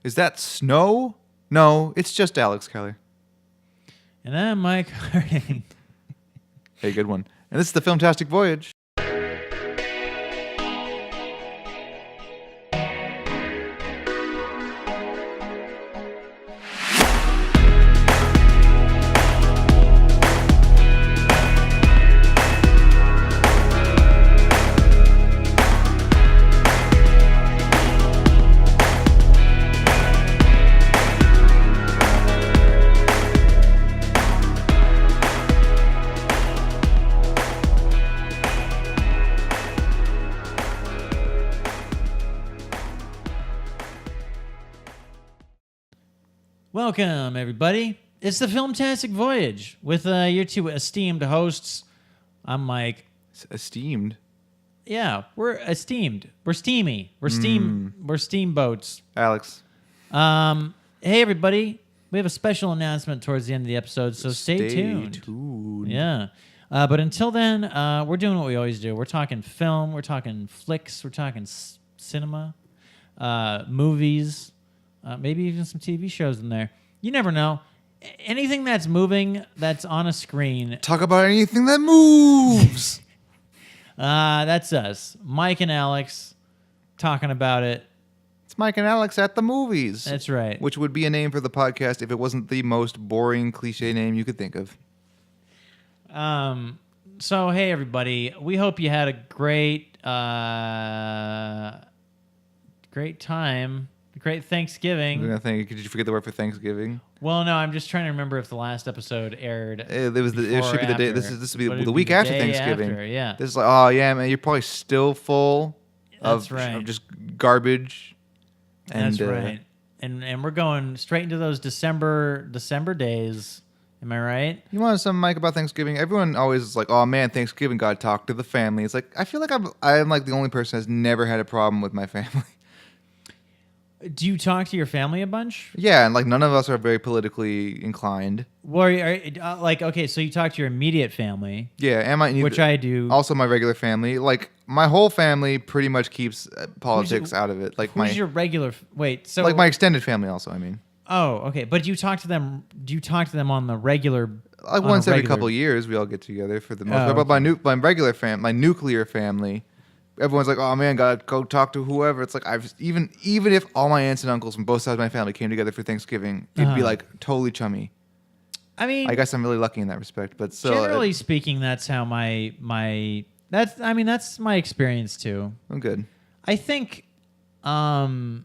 Is that snow? No, it's just Alex Keller. And I'm Mike Harding. Hey, good one. And this is the Filmtastic Voyage. Welcome, everybody. It's the Filmtastic Voyage with your two esteemed hosts. I'm Mike. Esteemed? Yeah, we're esteemed. We're steamy. We're steamboats. Alex. Hey, everybody. We have a special announcement towards the end of the episode, so stay tuned. Yeah. But until then, we're doing what we always do. We're talking film. We're talking flicks. We're talking cinema, movies. Maybe even some TV shows in there. You never know. Anything that's moving, that's on a screen. Talk about anything that moves. That's us. Mike and Alex talking about it. It's Mike and Alex at the movies. That's right. Which would be a name for the podcast if it wasn't the most boring cliche name you could think of. So, hey, everybody. We hope you had a great time. Great Thanksgiving. Could you forget the word for Thanksgiving? Well, no, I'm just trying to remember if the last episode aired. It should be the day. This would be the week after Thanksgiving. After, yeah. This is like, oh yeah, man, you're probably still full of just garbage. That's right. And we're going straight into those December days. Am I right? You want something, Mike, about Thanksgiving? Everyone always is like, oh man, Thanksgiving, gotta talk to the family. It's like I feel like I'm like the only person that's never had a problem with my family. Do you talk to your family a bunch? Yeah, and like none of us are very politically inclined. Well, okay, so you talk to your immediate family. Yeah, which I do. Also, my regular family, like my whole family, pretty much keeps politics out of it. Like who's your regular? Wait, so like my extended family, also. I mean. Oh, okay, but do you talk to them? Do you talk to them on the regular? Like once every couple of years, we all get together for the most part. But my regular my nuclear family. Everyone's like, oh man, gotta go talk to whoever. It's like even if all my aunts and uncles from both sides of my family came together for Thanksgiving, it'd be like totally chummy. I mean, I guess I'm really lucky in that respect. But still, generally speaking, that's how that's my experience too. I'm good. I think, it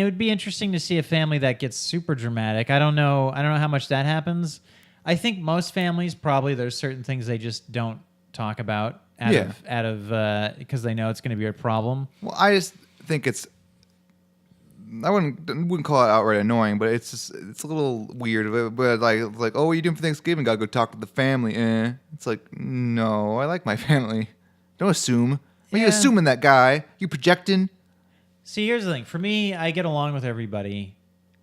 would be interesting to see a family that gets super dramatic. I don't know how much that happens. I think most families probably there's certain things they just don't talk about. Out of because they know it's going to be a problem. Well, I just think I wouldn't call it outright annoying, but it's a little weird. But like, oh, what are you doing for Thanksgiving? Gotta go talk to the family. It's like, no, I like my family. Don't assume. What are you assuming that guy? You projecting? See, here's the thing. For me, I get along with everybody.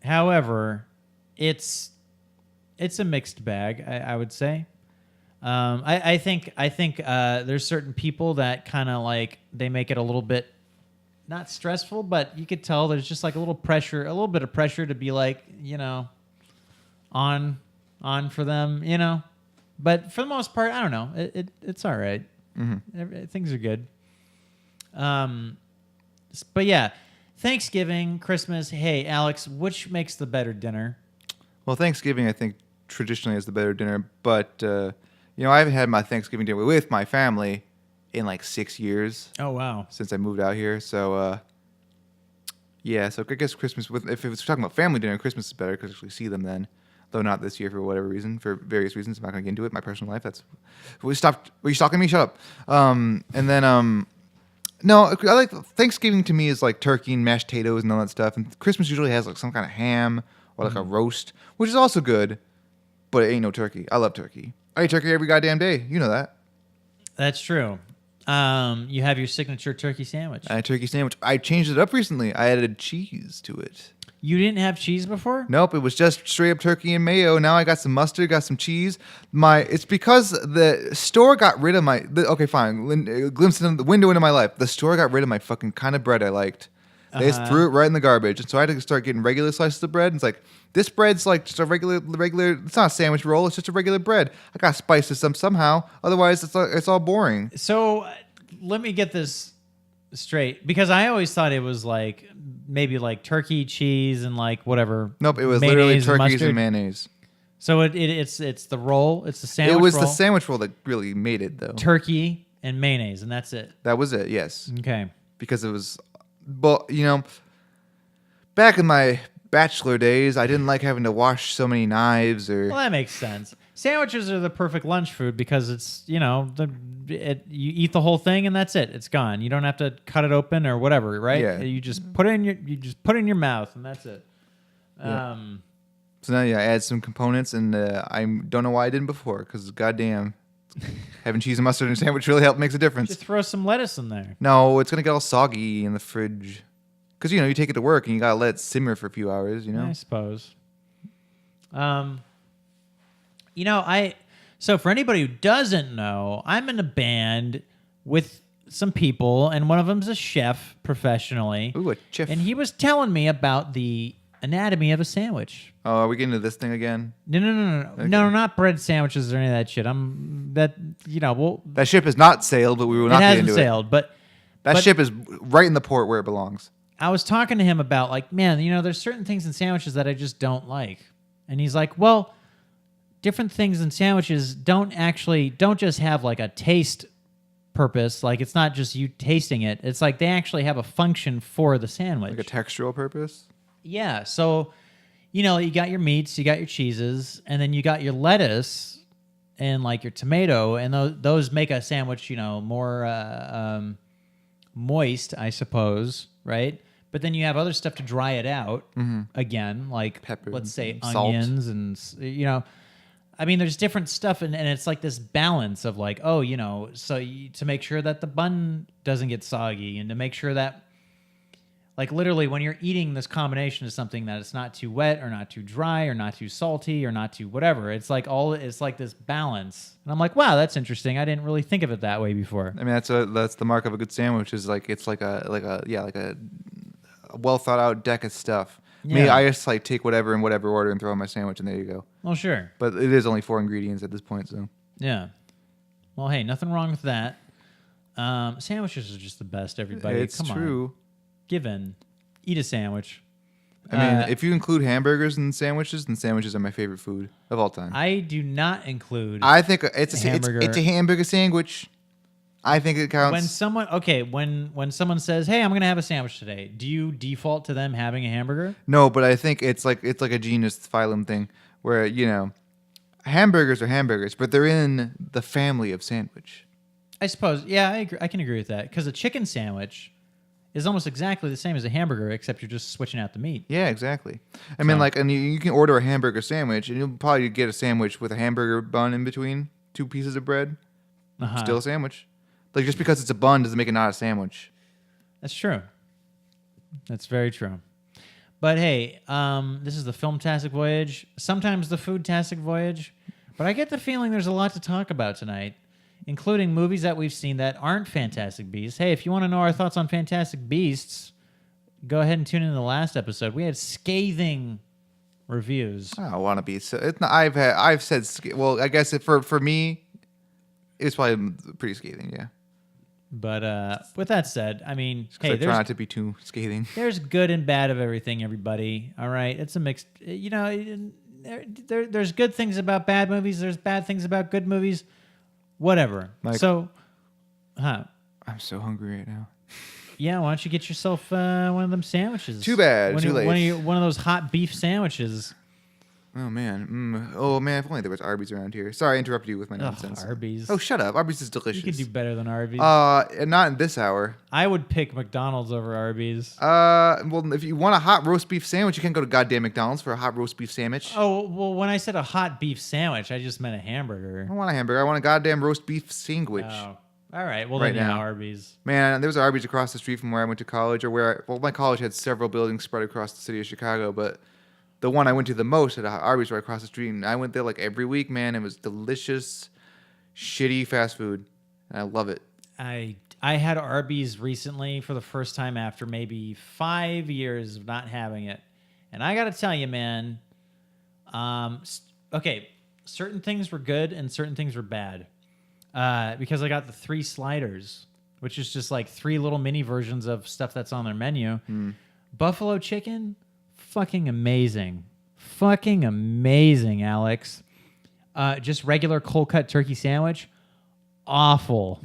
However, it's a mixed bag. I would say. I think there's certain people that kind of like they make it a little bit not stressful, but you could tell there's just like a little bit of pressure to be like, on for them, But for the most part, I don't know. It's all right. Mm-hmm. Things are good. But yeah, Thanksgiving, Christmas. Hey, Alex, which makes the better dinner? Well, Thanksgiving, I think traditionally is the better dinner, but. I haven't had my Thanksgiving dinner with my family in like 6 years. Oh, wow. Since I moved out here. So, so I guess Christmas, if it's talking about family dinner, Christmas is better because we see them then. Though not this year for whatever reason, for various reasons. I'm not going to get into it. My personal life, Were you stalking me? Shut up. No, I like Thanksgiving to me is like turkey and mashed potatoes and all that stuff. And Christmas usually has like some kind of ham or like a roast, which is also good, but it ain't no turkey. I love turkey. I eat turkey every goddamn day. You know that. That's true. You have your signature turkey sandwich. I had a turkey sandwich. I changed it up recently. I added cheese to it. You didn't have cheese before? Nope, it was just straight up turkey and mayo. Now I got some mustard, got some cheese. It's because the store got rid of okay, fine. Glimpse into the window into my life. The store got rid of my fucking kind of bread I liked. They just threw it right in the garbage. And so I had to start getting regular slices of bread. And it's like, this bread's like just a regular, it's not a sandwich roll. It's just a regular bread. I got to spice this up somehow. Otherwise, it's all boring. So let me get this straight. Because I always thought it was like maybe like turkey, cheese, and like whatever. Nope, it was literally turkeys and mayonnaise. So it's the roll. It's the sandwich roll. It was the sandwich roll that really made it, though. Turkey and mayonnaise, and that's it. That was it, yes. Okay. Because it was... But, back in my bachelor days, I didn't like having to wash so many knives or... Well, that makes sense. Sandwiches are the perfect lunch food because it's, you eat the whole thing and that's it. It's gone. You don't have to cut it open or whatever, right? Yeah. You just put it in your mouth and that's it. Yeah. So now, I add some components and I don't know why I didn't before because goddamn, having cheese and mustard in a sandwich really makes a difference. Just throw some lettuce in there. No, it's going to get all soggy in the fridge. Because, you take it to work and you got to let it simmer for a few hours, I suppose. So for anybody who doesn't know, I'm in a band with some people, and one of them's a chef professionally. Ooh, a chef. And he was telling me about the anatomy of a sandwich. Oh, are we getting to this thing again? No. Okay. No, not bread sandwiches or any of that shit. That ship has not sailed, but we will not get into it. It hasn't sailed, but that ship is right in the port where it belongs. I was talking to him about like, man, there's certain things in sandwiches that I just don't like. And he's like, well, different things in sandwiches don't just have like a taste purpose. Like it's not just you tasting it. It's like they actually have a function for the sandwich. Like a textural purpose? Yeah. So, you got your meats, you got your cheeses, and then you got your lettuce and like your tomato, and those make a sandwich, more moist, I suppose, right? But then you have other stuff to dry it out. Again, like pepper, let's say salt. onions, and there's different stuff, and it's like this balance of like, to make sure that the bun doesn't get soggy, and to make sure that, like literally, when you're eating this combination of something, that it's not too wet or not too dry or not too salty or not too whatever. It's like this balance, and I'm like, wow, that's interesting. I didn't really think of it that way before. I mean, that's the mark of a good sandwich. Is like it's like a well thought out deck of stuff. Yeah. Me, I just like take whatever in whatever order and throw in my sandwich, and there you go. Well, sure. But it is only 4 ingredients at this point, so. Yeah. Well, hey, nothing wrong with that. Sandwiches are just the best, everybody. It's Come true. on. Give in. Eat a sandwich. I mean, if you include hamburgers in sandwiches, then sandwiches are my favorite food of all time. I do not include. I think it's a hamburger sandwich. I think it counts. When someone says, "Hey, I'm going to have a sandwich today," do you default to them having a hamburger? No, but I think it's like a genus phylum thing where hamburgers are hamburgers, but they're in the family of sandwich. I suppose. Yeah, I can agree with that because a chicken sandwich is almost exactly the same as a hamburger, except you're just switching out the meat. Yeah, exactly. I mean, and you can order a hamburger sandwich, and you'll probably get a sandwich with a hamburger bun in between 2 pieces of bread. Still a sandwich. Like, just because it's a bun doesn't make it not a sandwich. That's true. That's very true. But hey, this is the Filmtastic Voyage, sometimes the Foodtastic Voyage, but I get the feeling there's a lot to talk about tonight, including movies that we've seen that aren't Fantastic Beasts. Hey, if you want to know our thoughts on Fantastic Beasts, go ahead and tune in to the last episode. We had scathing reviews. I don't want to be so. I've said. Well, I guess for me, it's probably pretty scathing. Yeah. But with that said, I mean, hey, I try not to be too scathing. There's good and bad of everything, everybody. All right, it's a mixed. There's good things about bad movies. There's bad things about good movies. Whatever. I'm so hungry right now. Yeah, why don't you get yourself one of them sandwiches? Too bad. Too late. One of those hot beef sandwiches. Oh, man. If only there was Arbys around here. Sorry, I interrupted you with my nonsense. Arbys. Oh, shut up. Arbys is delicious. You could do better than Arbys. Not in this hour. I would pick McDonald's over Arbys. Well, if you want a hot roast beef sandwich, you can't go to goddamn McDonald's for a hot roast beef sandwich. Oh, well, when I said a hot beef sandwich, I just meant a hamburger. I don't want a hamburger. I want a goddamn roast beef sandwich. Oh. All right. Well, right then, now. Arby's. Man, there was an Arby's across the street from where I went to college, my college had several buildings spread across the city of Chicago, but the one I went to the most had an Arby's right across the street, and I went there like every week, man. It was delicious, shitty fast food, and I love it. I I had Arby's recently for the first time after maybe 5 years of not having it. And I got to tell you, man, okay, certain things were good and certain things were bad. Because I got the 3 sliders, which is just like 3 little mini versions of stuff that's on their menu. Buffalo chicken, fucking amazing. Fucking amazing, Alex. Just regular cold cut turkey sandwich, awful.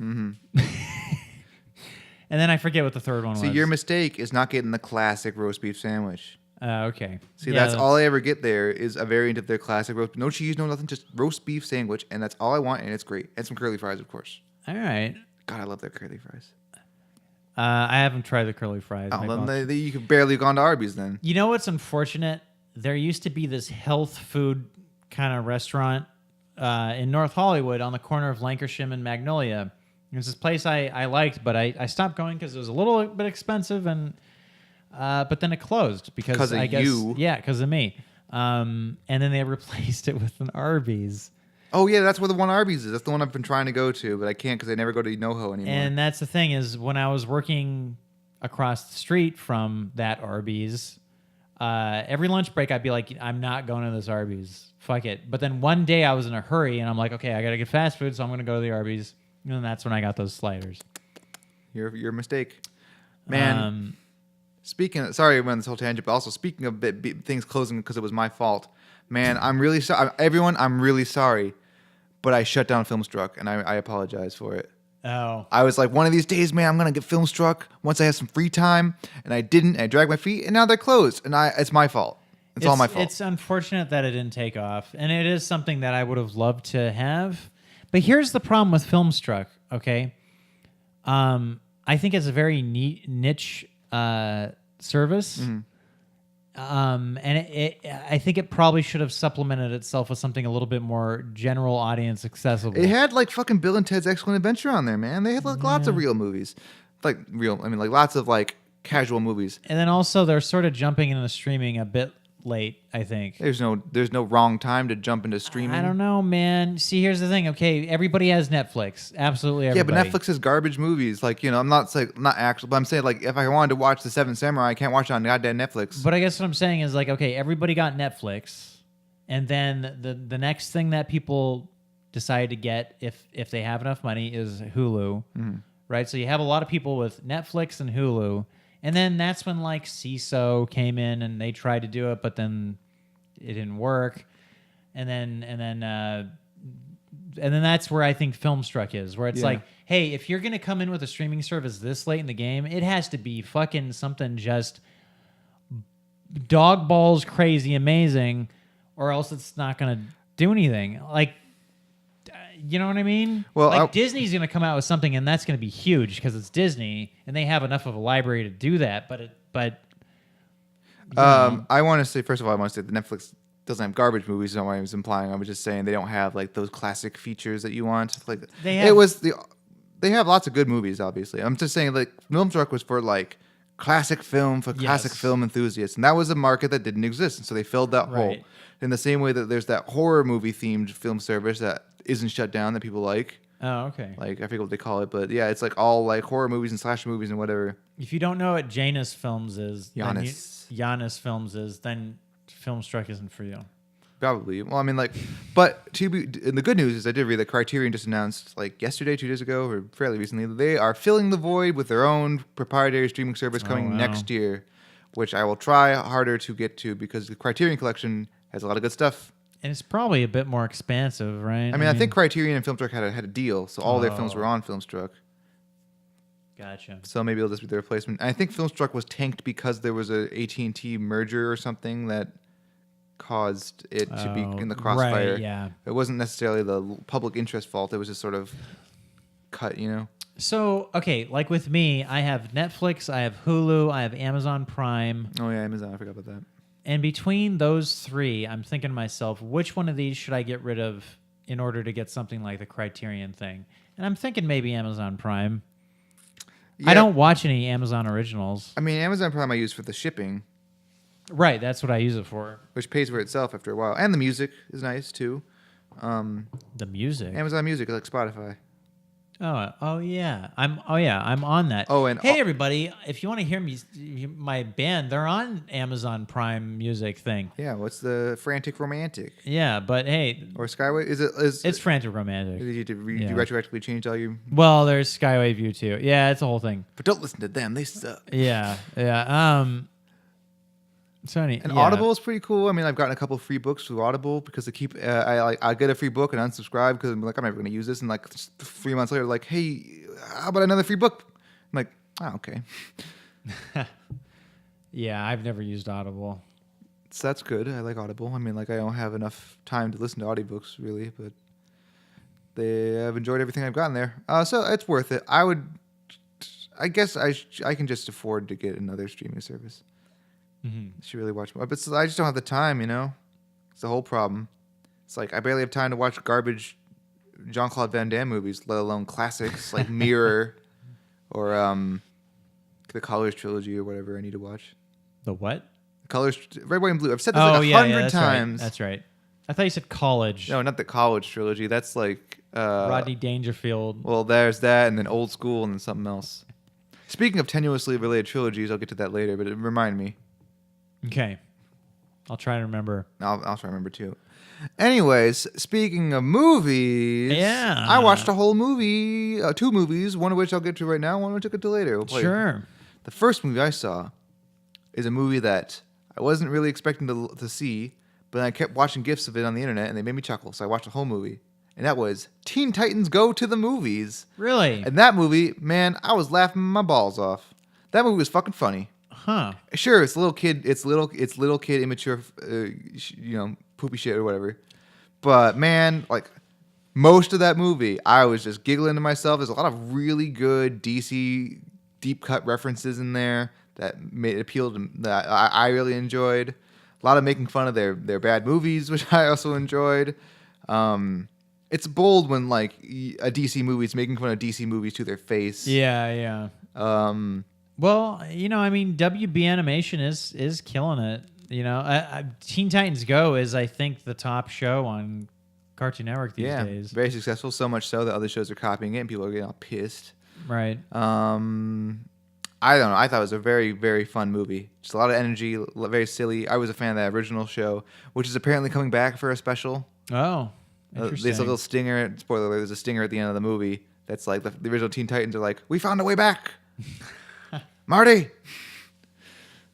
And then I forget what the third one was. See, your mistake is not getting the classic roast beef sandwich. Okay. See, that's all I ever get there is a variant of their classic roast. No cheese, no nothing, just roast beef sandwich, and that's all I want, and it's great. And some curly fries, of course. All right. God, I love their curly fries. I haven't tried the curly fries. Oh, then you could barely have gone to Arbys then. You know what's unfortunate? There used to be this health food kind of restaurant in North Hollywood on the corner of Lancashire and Magnolia. It was this place I liked, but I stopped going because it was a little bit expensive, and but then it closed because I guess you. Yeah, because of me. And then they replaced it with an Arby's. Oh yeah, that's where the one Arbys is. That's the one I've been trying to go to, but I can't because I never go to NoHo anymore. And that's the thing is, when I was working across the street from that Arby's, every lunch break I'd be like, I'm not going to this Arby's. Fuck it. But then one day I was in a hurry and I'm like, okay, I got to get fast food, so I'm going to go to the Arby's. And that's when I got those sliders. Your mistake. Man, sorry I went on this whole tangent, but also speaking of things closing because it was my fault. Man, I'm really sorry. Everyone, I'm really sorry. But I shut down Filmstruck, and I apologize for it. Oh. I was like, one of these days, man, I'm going to get Filmstruck once I have some free time. And I didn't. And I dragged my feet, and now they're closed. And it's my fault. It's all my fault. It's unfortunate that it didn't take off. And it is something that I would have loved to have. But here's the problem with Filmstruck, okay? I think it's a very niche service. Mm-hmm. And I think it probably should have supplemented itself with something a little bit more general audience accessible. It had like fucking Bill and Ted's Excellent Adventure on there, man. They had like lots of real movies. Like lots of like casual movies. And then also they're sort of jumping into streaming a bit late, I think. There's no wrong time to jump into streaming. I don't know, man. See, here's the thing. Okay, everybody has Netflix. Absolutely everybody. Yeah, but Netflix is garbage movies. Like, I'm not actual, but I'm saying like if I wanted to watch The Seven Samurai, I can't watch it on goddamn Netflix. But I guess what I'm saying is like, okay, everybody got Netflix, and then the next thing that people decide to get if they have enough money is Hulu, right? So you have a lot of people with Netflix and Hulu. And then that's when like CISO came in and they tried to do it, but then it didn't work. And then that's where I think Filmstruck is, where it's like, hey, if you're gonna come in with a streaming service this late in the game, it has to be fucking something just dog balls crazy amazing, or else it's not gonna do anything. Like, you know what I mean? Well, like Disney's going to come out with something, and that's going to be huge because it's Disney, and they have enough of a library to do that. But I want to say, first of all, that Netflix doesn't have garbage movies. Is what I was implying. I was just saying they don't have like those classic features that you want. Like they have lots of good movies. Obviously, I'm just saying like Filmstruck was for like classic film for classic film enthusiasts, and that was a market that didn't exist, and so they filled that hole. In the same way that there's that horror movie themed film service that isn't shut down that people like. Oh, okay. Like, I forget what they call it, but yeah, it's like all like horror movies and slasher movies and whatever. If you don't know what Janus Films is, Janus Films is, then Filmstruck isn't for you. Probably. Well, I mean, like, but and the good news is I did read that Criterion just announced like yesterday, 2 days ago, or fairly recently, they are filling the void with their own proprietary streaming service coming next year, which I will try harder to get to because the Criterion Collection has a lot of good stuff. And it's probably a bit more expansive, right? I mean, I think Criterion and Filmstruck had a deal, so all their films were on Filmstruck. Gotcha. So maybe it'll just be the replacement. I think Filmstruck was tanked because there was a AT&T merger or something that caused it to be in the crossfire. Right, yeah. It wasn't necessarily the public interest fault. It was just sort of cut, So, okay, like with me, I have Netflix, I have Hulu, I have Amazon Prime. Oh, yeah, Amazon. I forgot about that. And between those three, I'm thinking to myself, which one of these should I get rid of in order to get something like the Criterion thing? And I'm thinking maybe Amazon Prime. Yeah. I don't watch any Amazon originals. I mean, Amazon Prime I use for the shipping. Right, that's what I use it for. Which pays for itself after a while. And the music is nice, too. The music? Amazon Music, like Spotify. Oh yeah. I'm on that. Oh, and hey everybody, if you want to hear me, my band, they're on Amazon Prime Music thing. Yeah, what's the Frantic Romantic? Yeah, but hey, Or Skyway? it's Frantic Romantic. Did you retroactively change all your? Well, there's Skyway View too. Yeah, it's a whole thing. But don't listen to them; they suck. Yeah. So Audible is pretty cool. I mean, I've gotten a couple of free books through Audible because they keep. I get a free book and unsubscribe because I'm like, I'm never going to use this. And like 3 months later, like, hey, how about another free book? I'm like, oh, okay. Yeah, I've never used Audible. So that's good. I like Audible. I mean, like, I don't have enough time to listen to audiobooks really, but I've enjoyed everything I've gotten there. So it's worth it. I guess I can just afford to get another streaming service. Mm-hmm. Should really watch more, but I just don't have the time. It's the whole problem. It's like I barely have time to watch garbage Jean-Claude Van Damme movies, let alone classics like Mirror or the Colors trilogy or whatever I need to watch. The what? Colors, Red, White, and Blue. I've said this like 100 times. Right. That's right. I thought you said College. No, not the College trilogy. That's like Rodney Dangerfield. Well, there's that, and then Old School, and then something else. Speaking of tenuously related trilogies, I'll get to that later, but remind me. Okay. I'll try to remember. I'll try to remember too. Anyways, speaking of movies, yeah, I watched a whole movie, 2 movies, one of which I'll get to right now, one of which I'll get to later. Sure. The first movie I saw is a movie that I wasn't really expecting to see, but I kept watching GIFs of it on the internet, and they made me chuckle, so I watched the whole movie. And that was Teen Titans Go to the Movies. Really? And that movie, man, I was laughing my balls off. That movie was fucking funny. Huh. Sure, it's little kid, immature, poopy shit or whatever. But man, like most of that movie, I was just giggling to myself. There's a lot of really good DC deep cut references in there that made it appeal to that I really enjoyed. A lot of making fun of their bad movies, which I also enjoyed. It's bold when like a DC movie is making fun of DC movies to their face. Yeah. Well, I mean, WB Animation is killing it. Teen Titans Go is, I think, the top show on Cartoon Network these days. Very successful. So much so that other shows are copying it, and people are getting all pissed. Right. I don't know. I thought it was a very, very fun movie. Just a lot of energy, very silly. I was a fan of that original show, which is apparently coming back for a special. Oh, interesting. There's a little stinger. Spoiler alert, there's a stinger at the end of the movie that's like the original Teen Titans are like, we found a way back. Marty.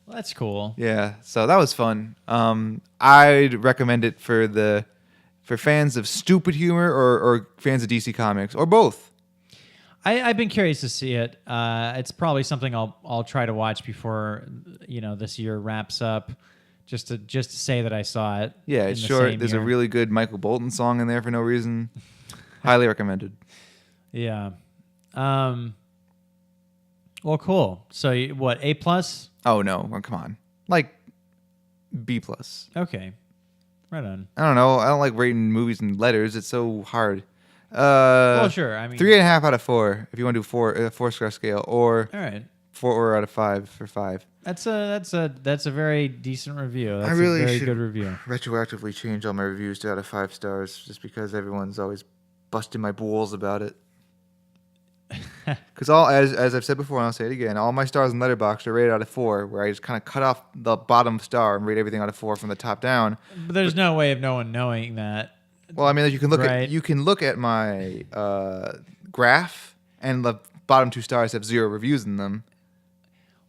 Well, that's cool. Yeah, so that was fun. I'd recommend it for fans of stupid humor or fans of DC Comics or both. I've been curious to see it. It's probably something I'll try to watch before this year wraps up, just to say that I saw it. Yeah, it's short. There's a really good Michael Bolton song in there for no reason. Highly recommended. Yeah. Well, cool. So what? A+? Oh no! Well, come on, like B+. Okay, right on. I don't know. I don't like rating movies in letters. It's so hard. Well, sure. I mean, 3.5 out of 4 if you want to do 4-star scale, or all right, 4 out of 5 for 5. That's a very decent review. That's I really a very should good review. Retroactively change all my reviews to out of 5 stars, just because everyone's always busting my balls about it. Because as I've said before, and I'll say it again, all my stars in Letterboxd are rated out of 4, where I just kind of cut off the bottom star and rate everything out of 4 from the top down. But there's no way of no one knowing that. Well, I mean, you can look at my graph, and the bottom 2 stars have 0 reviews in them.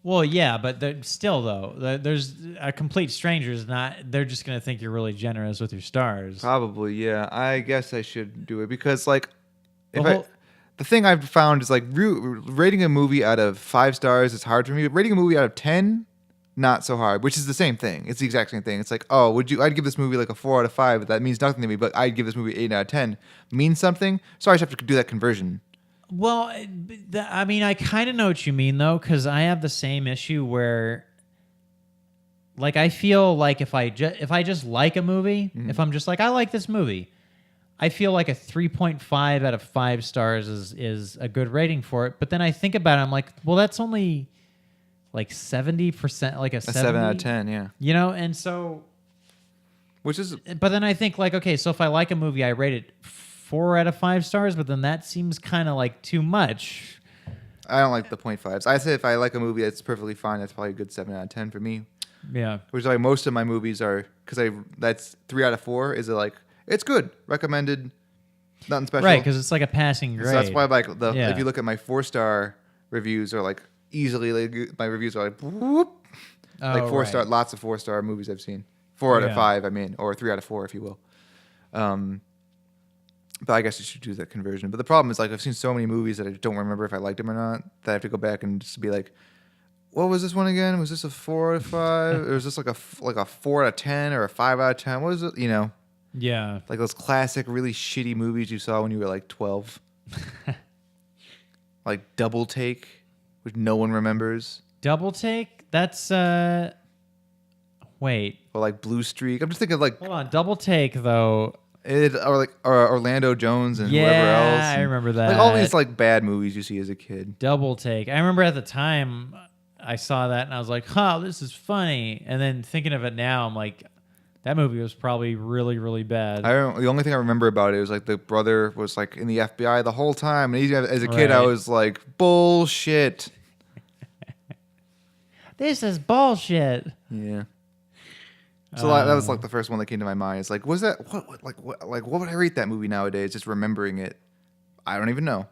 Well, yeah, but still though, there's a complete stranger's not. They're just gonna think you're really generous with your stars. Probably, yeah. I guess I should do it because, like, the thing I've found is like rating a movie out of 5 stars is hard for me. But rating a movie out of 10, not so hard. Which is the same thing. It's the exact same thing. It's like, oh, I'd give this movie like a 4 out of 5, but that means nothing to me. But I'd give this movie 8 out of 10. Means something. So I just have to do that conversion. Well, I mean, I kind of know what you mean though, because I have the same issue where, like, I feel like if I just like a movie, if I'm just like, I like this movie, I feel like a 3.5 out of 5 stars is a good rating for it. But then I think about it, I'm like, well, that's only like 70%, like a 7 out of 10, yeah. And so, which is, but then I think like, okay, so if I like a movie, I rate it 4 out of 5 stars, but then that seems kind of like too much. I don't like the 0.5s. I say if I like a movie that's perfectly fine, that's probably a good 7 out of 10 for me. Yeah. Which is why most of my movies are, because that's 3 out of 4 is like, it's good, recommended, nothing special. Right, because it's like a passing grade. So that's why like Yeah. if you look at my 4-star reviews are like easily, like, my reviews are like, whoop, like 4-star, right. lots of 4-star movies I've seen. 4 out of Yeah. 5, I mean, or 3 out of 4, if you will. But I guess you should do that conversion. But the problem is, like, I've seen so many movies that I don't remember if I liked them or not, that I have to go back and just be like, what was this one again? Was this a 4 out of 5? Or was this like a 4 out of 10 or a 5 out of 10? What was it? You know, Yeah. like those classic, really shitty movies you saw when you were like 12. Like Double Take, which no one remembers. Double Take? That's, wait. Or like Blue Streak. I'm just thinking of like, Hold on. Double Take, though. or Orlando Jones and whoever else. Yeah, I And, remember that. like all these like bad movies you see as a kid. Double Take. I remember at the time I saw that and I was like, huh, this is funny. And then thinking of it now, I'm like, that movie was probably really, really bad. The only thing I remember about it was like the brother was like in the FBI the whole time, and as a kid I Right. was like, bullshit. This is bullshit. Yeah. So that was like the first one that came to my mind. It's like, was that what would I rate that movie nowadays? Just remembering it, I don't even know.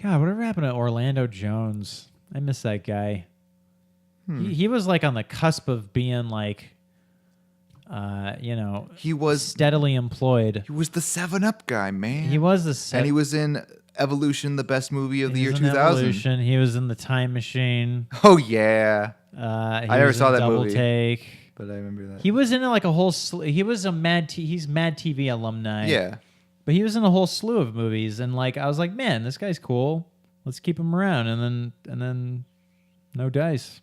God, whatever happened to Orlando Jones? I miss that guy. He was like on the cusp of being like, He was steadily employed. the 7-Up guy, man. He was the and he was in Evolution, the best movie of the he year was in 2000. Evolution. He was in The Time Machine. Oh yeah, I never saw that Double movie. Take. but I remember that. He was in like a whole. He was a he's Mad TV alumni. Yeah. But he was in a whole slew of movies, and like I was like, man, this guy's cool. Let's keep him around, and then no dice.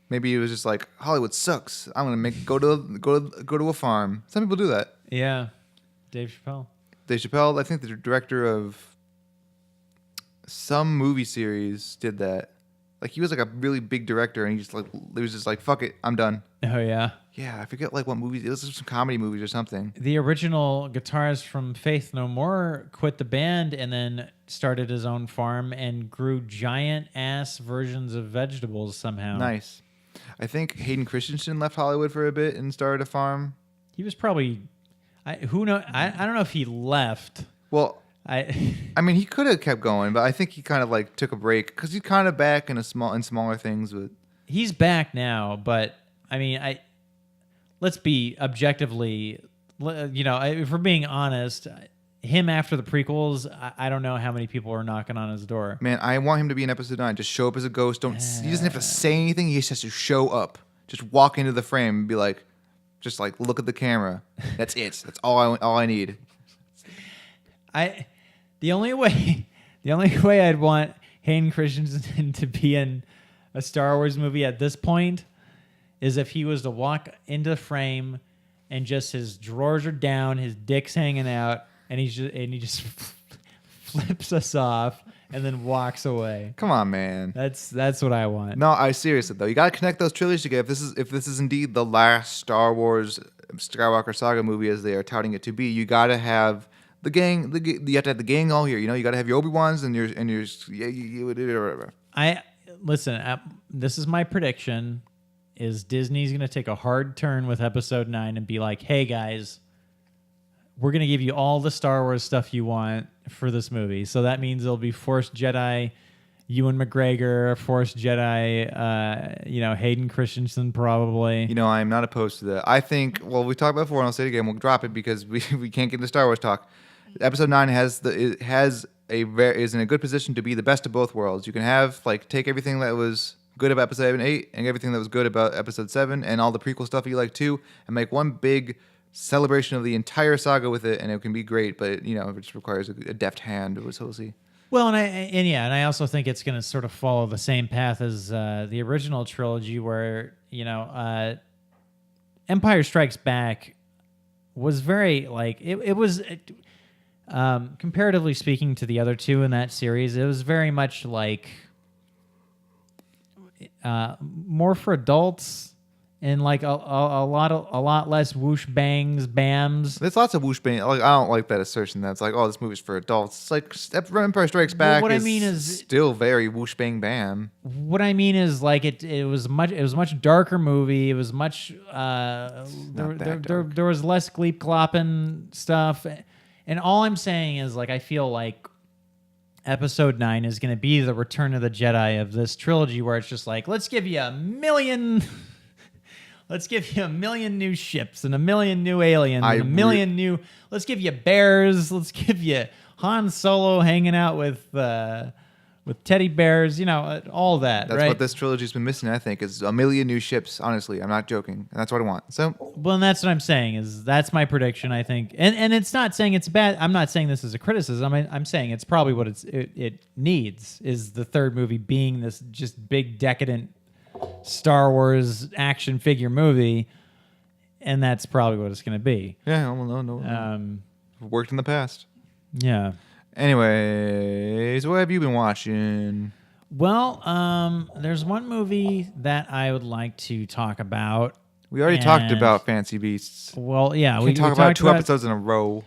Maybe he was just like, Hollywood sucks. I'm gonna go to a farm. Some people do that. Yeah, Dave Chappelle. Dave Chappelle, I think the director of some movie series, did that. Like he was like a really big director, and he was just like, fuck it, I'm done. Oh yeah. Yeah, I forget like what movies. It was some comedy movies or something. The original guitarist from Faith No More quit the band and then started his own farm and grew giant ass versions of vegetables somehow. Nice. I think Hayden Christensen left Hollywood for a bit and started a farm. He was probably, who knows? I don't know if he left. Well, I mean, he could have kept going, but I think he kind of like took a break because he's kind of back in smaller things. But he's back now, but I mean, let's be objectively, if we're being honest, him after the prequels, I don't know how many people are knocking on his door. man, I want him to be in episode 9. Just show up as a ghost. He doesn't have to say anything. He just has to show up. Just walk into the frame and be like, just like look at the camera. That's it. That's all I need. The only way I'd want Hayden Christensen to be in a Star Wars movie at this point is if he was to walk into the frame and just his drawers are down, his dick's hanging out, and he just flips us off and then walks away. Come on, man. That's what I want. No, I seriously though. You gotta connect those trilogies together. If this is indeed the last Star Wars Skywalker saga movie as they are touting it to be, you gotta have the gang. You have to have the gang all here. You know, you gotta have your Obi-Wans and your whatever. Listen. This is my prediction: is Disney's going to take a hard turn with Episode 9 and be like, "Hey guys, we're going to give you all the Star Wars stuff you want for this movie." So that means there'll be Force Jedi, Ewan McGregor, Force Jedi, Hayden Christensen probably. You know, I am not opposed to that. I think, well, we talked about it before, and I'll say it again. We'll drop it because we can't get into Star Wars talk. Episode 9 is in a good position to be the best of both worlds. You can have take everything that was good about Episode 7 and 8 and everything that was good about Episode 7 and all the prequel stuff you like too, and make one big celebration of the entire saga with it, and it can be great. But it just requires a deft hand. So we'll see. Well, and I also think it's going to sort of follow the same path as the original trilogy, where Empire Strikes Back was very it was. Comparatively speaking to the other two in that series, it was very much more for adults. and like a lot less whoosh bangs bams. There's lots of whoosh bang. Like I don't like that assertion that's like, oh, this movie's for adults. It's like Empire Strikes Back. What I mean is still very whoosh bang bam. What I mean is like it was much darker movie. It was much there was less gleep glopping stuff, and all I'm saying is like I feel like Episode 9 is going to be the Return of the Jedi of this trilogy, where it's just like, let's give you a million new ships and a million new aliens and a million new. Let's give you bears. Let's give you Han Solo hanging out with teddy bears. You know, all that. That's right? what this trilogy's been missing. I think is a million new ships. Honestly, I'm not joking, and that's what I want. So, well, and that's what I'm saying. That's my prediction. I think, and it's not saying it's bad. I'm not saying this is a criticism. I'm saying it's probably what it needs is the third movie being this just big decadent Star Wars action figure movie, and that's probably what it's going to be. yeah, well, no. Worked in the past. Yeah. Anyways, what have you been watching? Well, there's one movie that I would like to talk about. We already talked about Fancy Beasts. Well, yeah, we talked about two episodes in a row.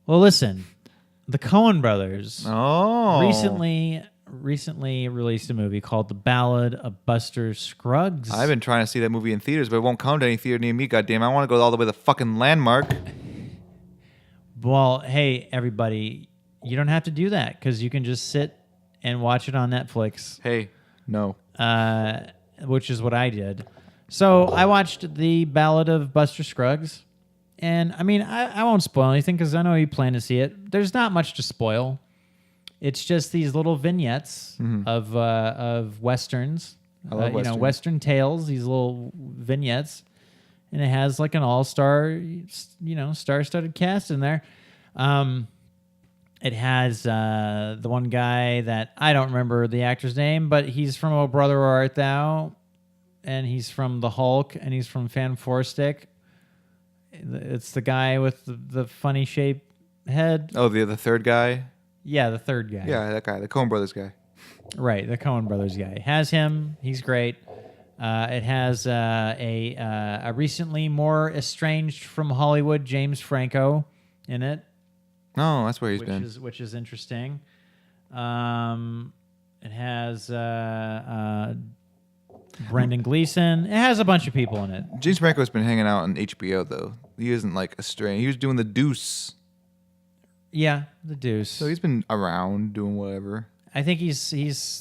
Well, listen, the Coen brothers recently released a movie called The Ballad of Buster Scruggs. I've been trying to see that movie in theaters, but it won't come to any theater near me. Goddamn, I want to go all the way to the fucking Landmark. Well, hey, everybody, you don't have to do that because you can just sit and watch it on Netflix. Hey, no. Which is what I did. So I watched The Ballad of Buster Scruggs. And, I mean, I won't spoil anything because I know you plan to see it. There's not much to spoil. It's just these little vignettes of Westerns. I love Westerns. Western tales, these little vignettes. And it has like an all-star, star-studded cast in there. It has the one guy that I don't remember the actor's name, but he's from Oh Brother Where Art Thou, and he's from The Hulk, and he's from Fan Four Stick. It's the guy with the funny shaped head. Oh, the third guy? Yeah, the third guy. Yeah, that guy, the Coen Brothers guy. Right, the Coen Brothers guy. It has him. He's great. It has a recently more estranged from Hollywood James Franco in it. Oh, that's where he's been. Which is interesting. It has Brendan Gleeson. It has a bunch of people in it. James Franco's been hanging out on HBO though. He isn't like estranged. He was doing The Deuce. Yeah, The Deuce. So he's been around doing whatever. I think he's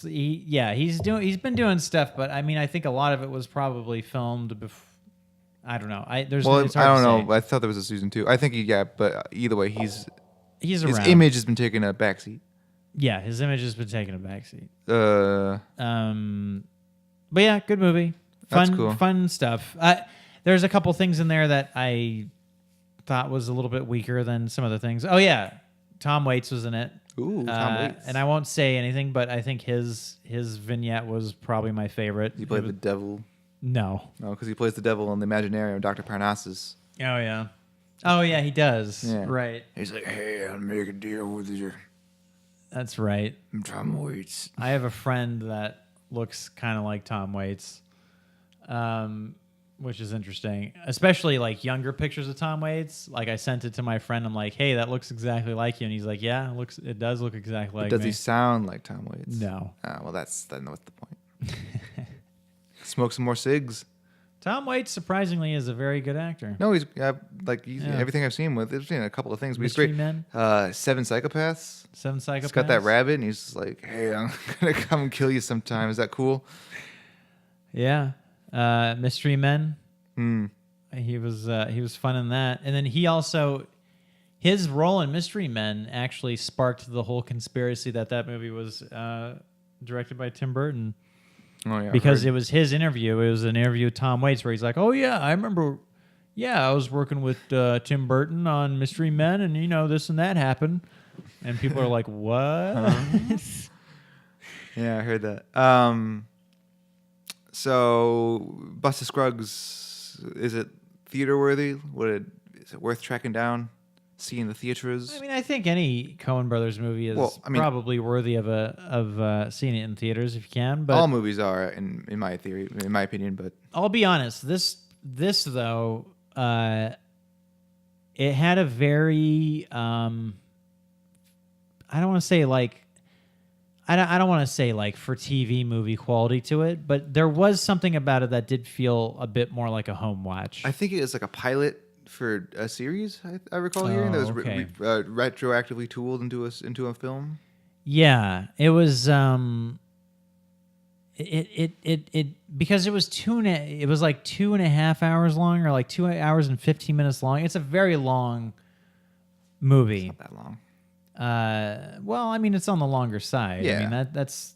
been doing stuff, but I mean I think a lot of it was probably filmed before. I don't know. I don't know. I thought there was a season 2. I think but either way he's around. His image has been taking a backseat. Yeah, his image has been taking a backseat. But yeah, good movie. Fun, that's cool. Fun stuff. There's a couple things in there that I thought was a little bit weaker than some other things. Oh yeah, Tom Waits was in it. Ooh, Tom Waits. And I won't say anything, but I think his vignette was probably my favorite. He played the devil. No, because he plays the devil in the Imaginarium of Dr. Parnassus. Oh yeah. Oh yeah, he does. Yeah. Right. He's like, hey, I'll make a deal with you. That's right. I'm Tom Waits. I have a friend that looks kind of like Tom Waits, which is interesting. Especially like younger pictures of Tom Waits. Like I sent it to my friend. I'm like, hey, that looks exactly like you. And he's like, yeah, it does look exactly like me. Does he sound like Tom Waits? No. Well, then what's the point? Smoke some more cigs. Tom Waits, surprisingly, is a very good actor. No, he's everything I've seen with. I've seen a couple of things. But he's Mystery great. Men? Seven Psychopaths. Seven Psychopaths. He's got that rabbit, and he's just like, hey, I'm gonna come and kill you sometime. Is that cool? Yeah. Mystery Men. Hmm. He was fun in that, and then his role in Mystery Men actually sparked the whole conspiracy that movie was directed by Tim Burton. Oh yeah, because it was his interview. It was an interview with Tom Waits where he's like, "Oh yeah, I remember. Yeah, I was working with Tim Burton on Mystery Men, and this and that happened." And people are like, "What?" Yeah, I heard that. So Buster Scruggs, is it theater worthy? Is it worth tracking down? Seeing the theaters? I mean, I think any Coen Brothers movie is probably worthy of seeing it in theaters if you can. But all movies are, in my opinion. But I'll be honest, this This though, it had a very I don't want to say like I don't want to say like for TV movie quality to it, but there was something about it that did feel a bit more like a home watch. I think it was like a pilot for a series. I recall hearing that was okay. retroactively tooled into a film. Yeah, it was. It because it was it was like 2.5 hours long, or like 2 hours and 15 minutes long. It's a very long movie. It's not that long. Well, I mean, it's on the longer side. Yeah. I mean that's.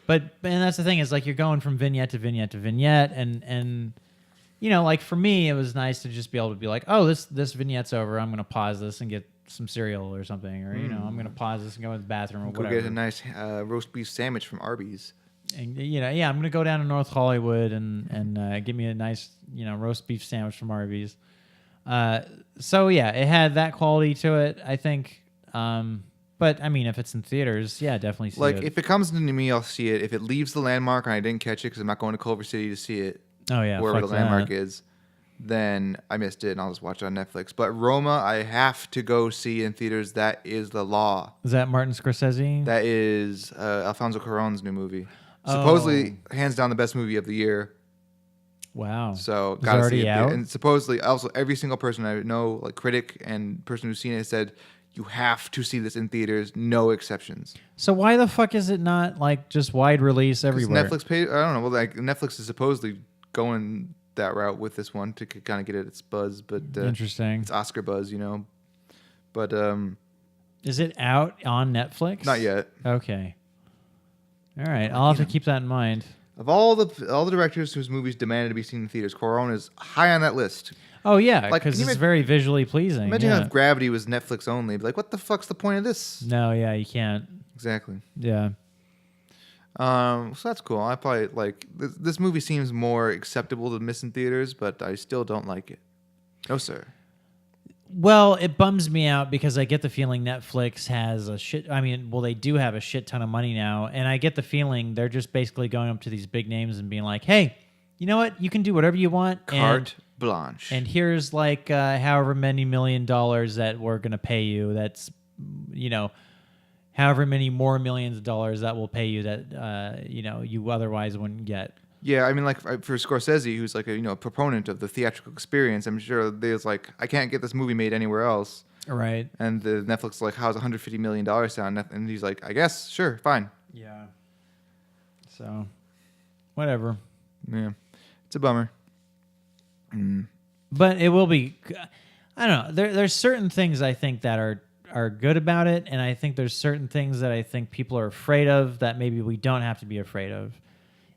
And that's the thing is like you're going from vignette to vignette to vignette, and you know, like for me, it was nice to just be able to be like, oh, this vignette's over. I'm gonna pause this and get some cereal or something, or you know, I'm gonna pause this and go to the bathroom or Go whatever. get a nice roast beef sandwich from Arbys. And you know, yeah, I'm gonna go down to North Hollywood and get me a nice, you know, roast beef sandwich from Arbys. So yeah, it had that quality to it, I think. But I mean, if it's in theaters, yeah, definitely see it. Like if it comes into me, I'll see it. If it leaves the landmark and I didn't catch it because I'm not going to Culver City to see it, oh yeah, wherever the fuck landmark that. is, then I missed it and I'll just watch it on Netflix. But Roma, I have to go see in theaters. That is the law. Is that Martin Scorsese? That is Alfonso Cuarón's new movie. Supposedly, hands down, the best movie of the year. Wow. So Is it gotta see already it. out? And supposedly, also every single person I know, like critic and person who's seen it, said you have to see this in theaters, no exceptions. So why the fuck is it not like just wide release everywhere? Netflix paid. I don't know. Well, like Netflix is supposedly going that route with this one to kind of get it its buzz, but Interesting. it's Oscar buzz, you know. But Is it out on Netflix? not yet. Okay. All right, I'll have to keep that in mind. Of all the directors whose movies demanded to be seen in theaters, Cuarón is high on that list. Oh yeah, Like, because can you it's very visually pleasing. Imagine yeah. if Gravity was Netflix only. Be like, what the fuck's the point of this? No, yeah, you can't. Exactly. Yeah. So that's cool. I probably like this movie seems more acceptable to miss in theaters, but I still don't like it. No, sir. Well, it bums me out because I get the feeling Netflix has a shit. I mean, well, they do have a shit ton of money now, and I get the feeling they're just basically going up to these big names and being like, "Hey, you know what? You can do whatever you want." Carte blanche. And here's like however many $1 million that we're gonna pay you. That's, you know, however many more millions of dollars that will pay you that you know, you otherwise wouldn't get. Yeah, I mean, like for Scorsese, who's like a proponent of the theatrical experience, I'm sure there's like I can't get this movie made anywhere else. Right. And the Netflix is like, how's $150 million sound? And he's like, I guess, sure, fine. Yeah. So, whatever. Yeah, it's a bummer. But it will be. I don't know. There's certain things I think that are good about it, and I think there's certain things that I think people are afraid of that maybe we don't have to be afraid of.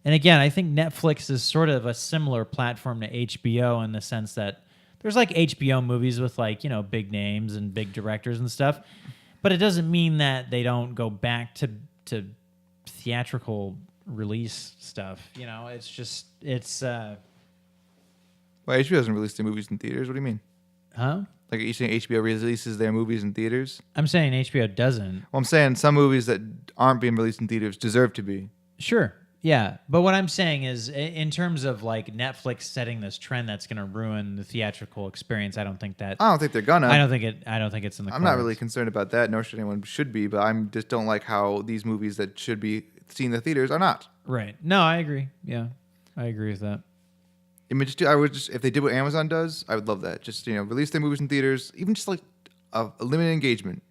And again, I think Netflix is sort of a similar platform to HBO in the sense that there's like HBO movies with like, you know, big names and big directors and stuff, but it doesn't mean that they don't go back to theatrical release stuff. You know, it's just Well, HBO doesn't release their movies in theaters. What do you mean? huh? Like each thing HBO releases their movies in theaters? I'm saying HBO doesn't. Well, I'm saying some movies that aren't being released in theaters deserve to be. Sure. Yeah. But what I'm saying is in terms of like Netflix setting this trend that's going to ruin the theatrical experience, I don't think that I don't think they're gonna. I don't think it's in the I'm not really concerned about that, nor should anyone should be, but I'm just don't like how these movies that should be seen in the theaters are not. Right. No, I agree. Yeah. I agree with that. I mean, if they did what Amazon does, I would love that. Just, release their movies in theaters, even just like a limited engagement.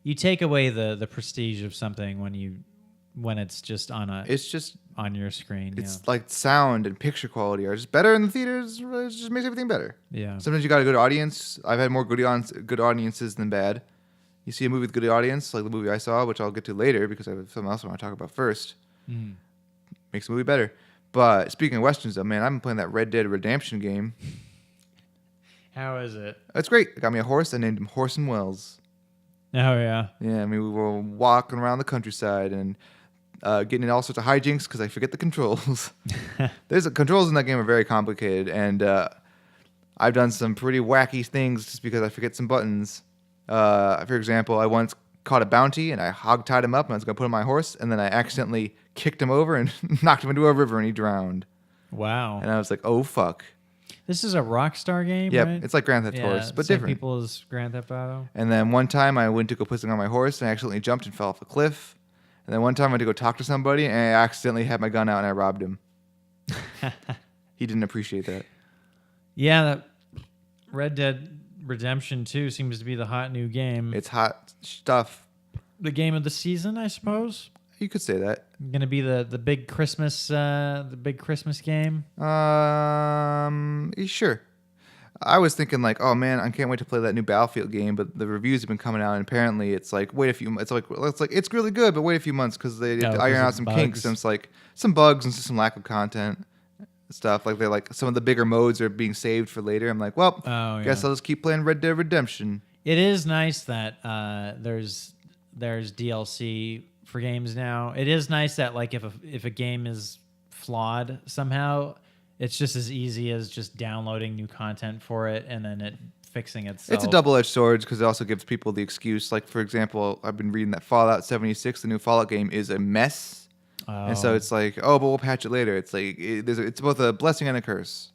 You take away the prestige of something when it's just on your screen. It's like sound and picture quality are just better in the theaters. It just makes everything better. Yeah. Sometimes you got a good audience. I've had more good audiences than bad. You see a movie with good audience, like the movie I saw, which I'll get to later because I have something else I want to talk about first. Makes the movie better. But speaking of Westerns, though, man, I've been playing that Red Dead Redemption game. How is it? It's great. I got me a horse. I named him Horson Welles. Oh, yeah. Yeah, I mean, we were walking around the countryside and getting in all sorts of hijinks because I forget the controls. Controls in that game are very complicated, and I've done some pretty wacky things just because I forget some buttons. For example, I once caught a bounty, and I hog-tied him up, and I was going to put him on my horse, and then I accidentally kicked him over and knocked him into a river, and he drowned. Wow. And I was like, oh, fuck. This is a Rockstar game, Yep, right? it's like Grand Theft Horse, but same different. people as Grand Theft Auto. And then one time I went to go put something on my horse and I accidentally jumped and fell off a cliff. And then one time I went to go talk to somebody and I accidentally had my gun out and I robbed him. He didn't appreciate that. Yeah, that Red Dead Redemption 2 seems to be the hot new game. It's hot stuff. The game of the season, I suppose. You could say that. Going to be the big Christmas game. Sure. I was thinking like, oh man, I can't wait to play that new Battlefield game, but the reviews have been coming out, and apparently it's like, it's really good, but wait a few months because they have to iron out some kinks, and it's like some bugs and just some lack of content stuff. Like they're like some of the bigger modes are being saved for later. I'm like, well, guess I'll just keep playing Red Dead Redemption. It is nice that there's DLC for games now. It is nice that like if a game is flawed somehow, it's just as easy as just downloading new content for it and then it fixing itself. It's a double-edged sword because it also gives people the excuse. Like, for example, I've been reading that Fallout 76, the new Fallout game, is a mess. And so it's like, oh, but we'll patch it later. It's like it's both a blessing and a curse.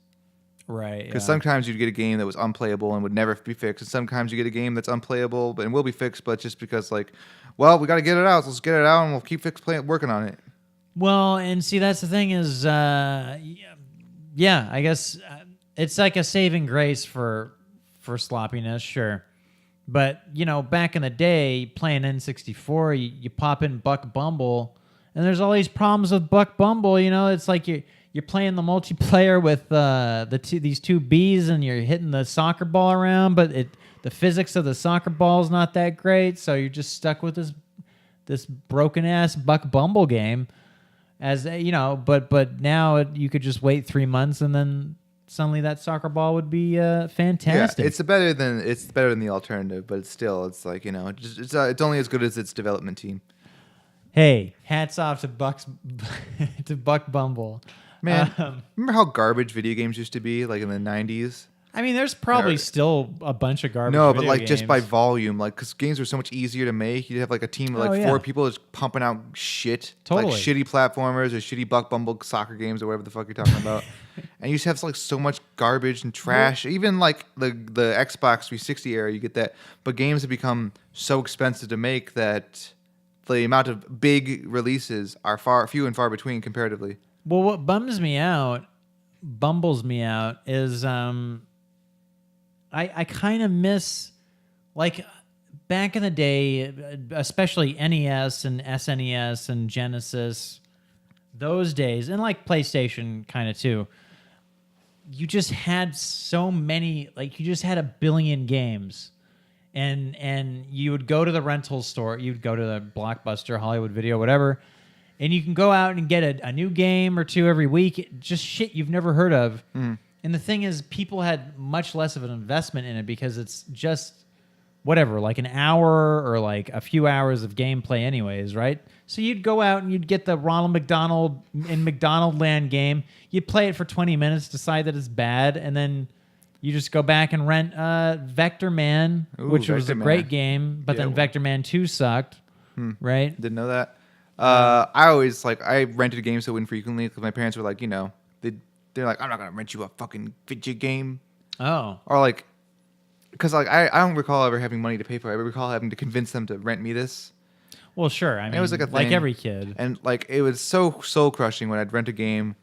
Right. Because sometimes you'd get a game that was unplayable and would never be fixed. And sometimes you get a game that's unplayable and will be fixed, but just because, like, well, we got to get it out. So let's get it out and we'll keep working on it. Well, and see, that's the thing is, I guess it's like a saving grace for sloppiness, sure. But, you know, back in the day, playing N64, you pop in Buck Bumble, and there's all these problems with Buck Bumble. You know, it's like you're playing the multiplayer with these two bees, and you're hitting the soccer ball around, but the physics of the soccer ball is not that great, so you're just stuck with this broken ass Buck Bumble game. As you know, but now you could just wait 3 months and then suddenly that soccer ball would be fantastic. Yeah, it's better than the alternative, but it's like, you know, it's only as good as its development team. Hey, hats off to Buck Bumble. Man, remember how garbage video games used to be, like in the 90s? I mean, there's probably still a bunch of garbage. No, but like games. just by volume, like because games were so much easier to make. You'd have like a team of like 4 people just pumping out shit, totally. like shitty platformers or shitty Buck Bumble soccer games or whatever the fuck you're talking about. And you just have like so much garbage and trash. Even like the Xbox 360 era, you get that. But games have become so expensive to make that the amount of big releases are few and far between comparatively. Well, what bumbles me out is I kind of miss, like, back in the day, especially NES and SNES and Genesis, those days, and like PlayStation kind of too, you just had so many, like you just had a billion games. And you would go to the rental store, you'd go to the Blockbuster, Hollywood Video, whatever, and you can go out and get a new game or two every week, just shit you've never heard of. Mm. And the thing is, people had much less of an investment in it because it's just whatever, like an hour or like a few hours of gameplay anyways, right? So you'd go out and you'd get the Ronald McDonald in McDonald Land game. You'd play it for 20 minutes, decide that it's bad, and then you just go back and rent Vector Man, which was a great game, but then Vector Man 2 sucked, right? Didn't know that. I rented games so infrequently because my parents were like, you know, they're like, I'm not going to rent you a fucking video game. Oh. Or like, because like I don't recall ever having money to pay for it. I recall having to convince them to rent me this. Well, sure. I mean, it was like a thing. Like every kid. And like, it was so soul crushing when I'd rent a game,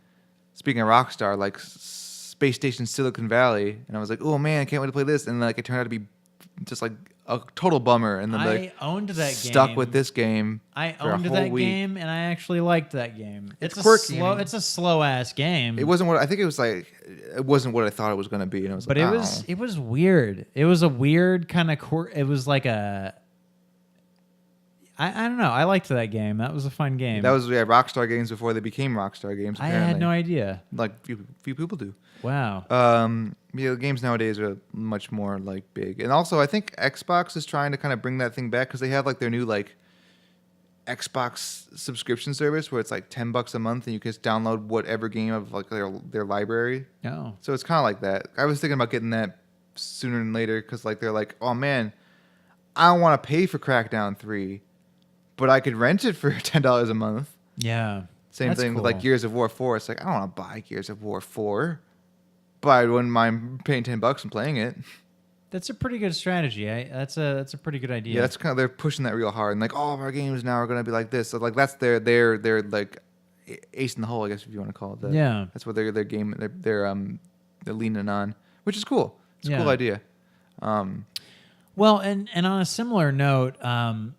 speaking of Rockstar, like Space Station Silicon Valley. And I was like, oh man, I can't wait to play this. And like, it turned out to be just like a total bummer. And then I owned that stuck game. with this game. I owned that game, and I actually liked that game. It's quirky. It's a slow ass game. It wasn't what I think it was like. It wasn't what I thought it was going to be, and I was but like, it was weird. It was a weird kind of it was like a. I don't know. I liked that game. That was a fun game. That was Rockstar games before they became Rockstar games. Apparently. I had no idea. Like few people do. Wow. The games nowadays are much more like big, and also I think Xbox is trying to kind of bring that thing back because they have like their new like Xbox subscription service where it's like $10 a month and you can just download whatever game of like their library. Oh. So it's kind of like that. I was thinking about getting that sooner than later because like they're like, oh man, I don't want to pay for Crackdown 3, but I could rent it for $10 a month. Yeah. Same thing with like Gears of War 4. It's like I don't want to buy Gears of War 4. but I wouldn't mind paying $10 and playing it. That's a pretty good strategy. That's a pretty good idea. Yeah, that's kind of they're pushing that real hard, and like all of our games now are gonna be like this. So like that's their like ace in the hole, I guess if you want to call it that. Yeah. That's what their game they're leaning on, which is cool. It's a cool idea. Well, and on a similar note,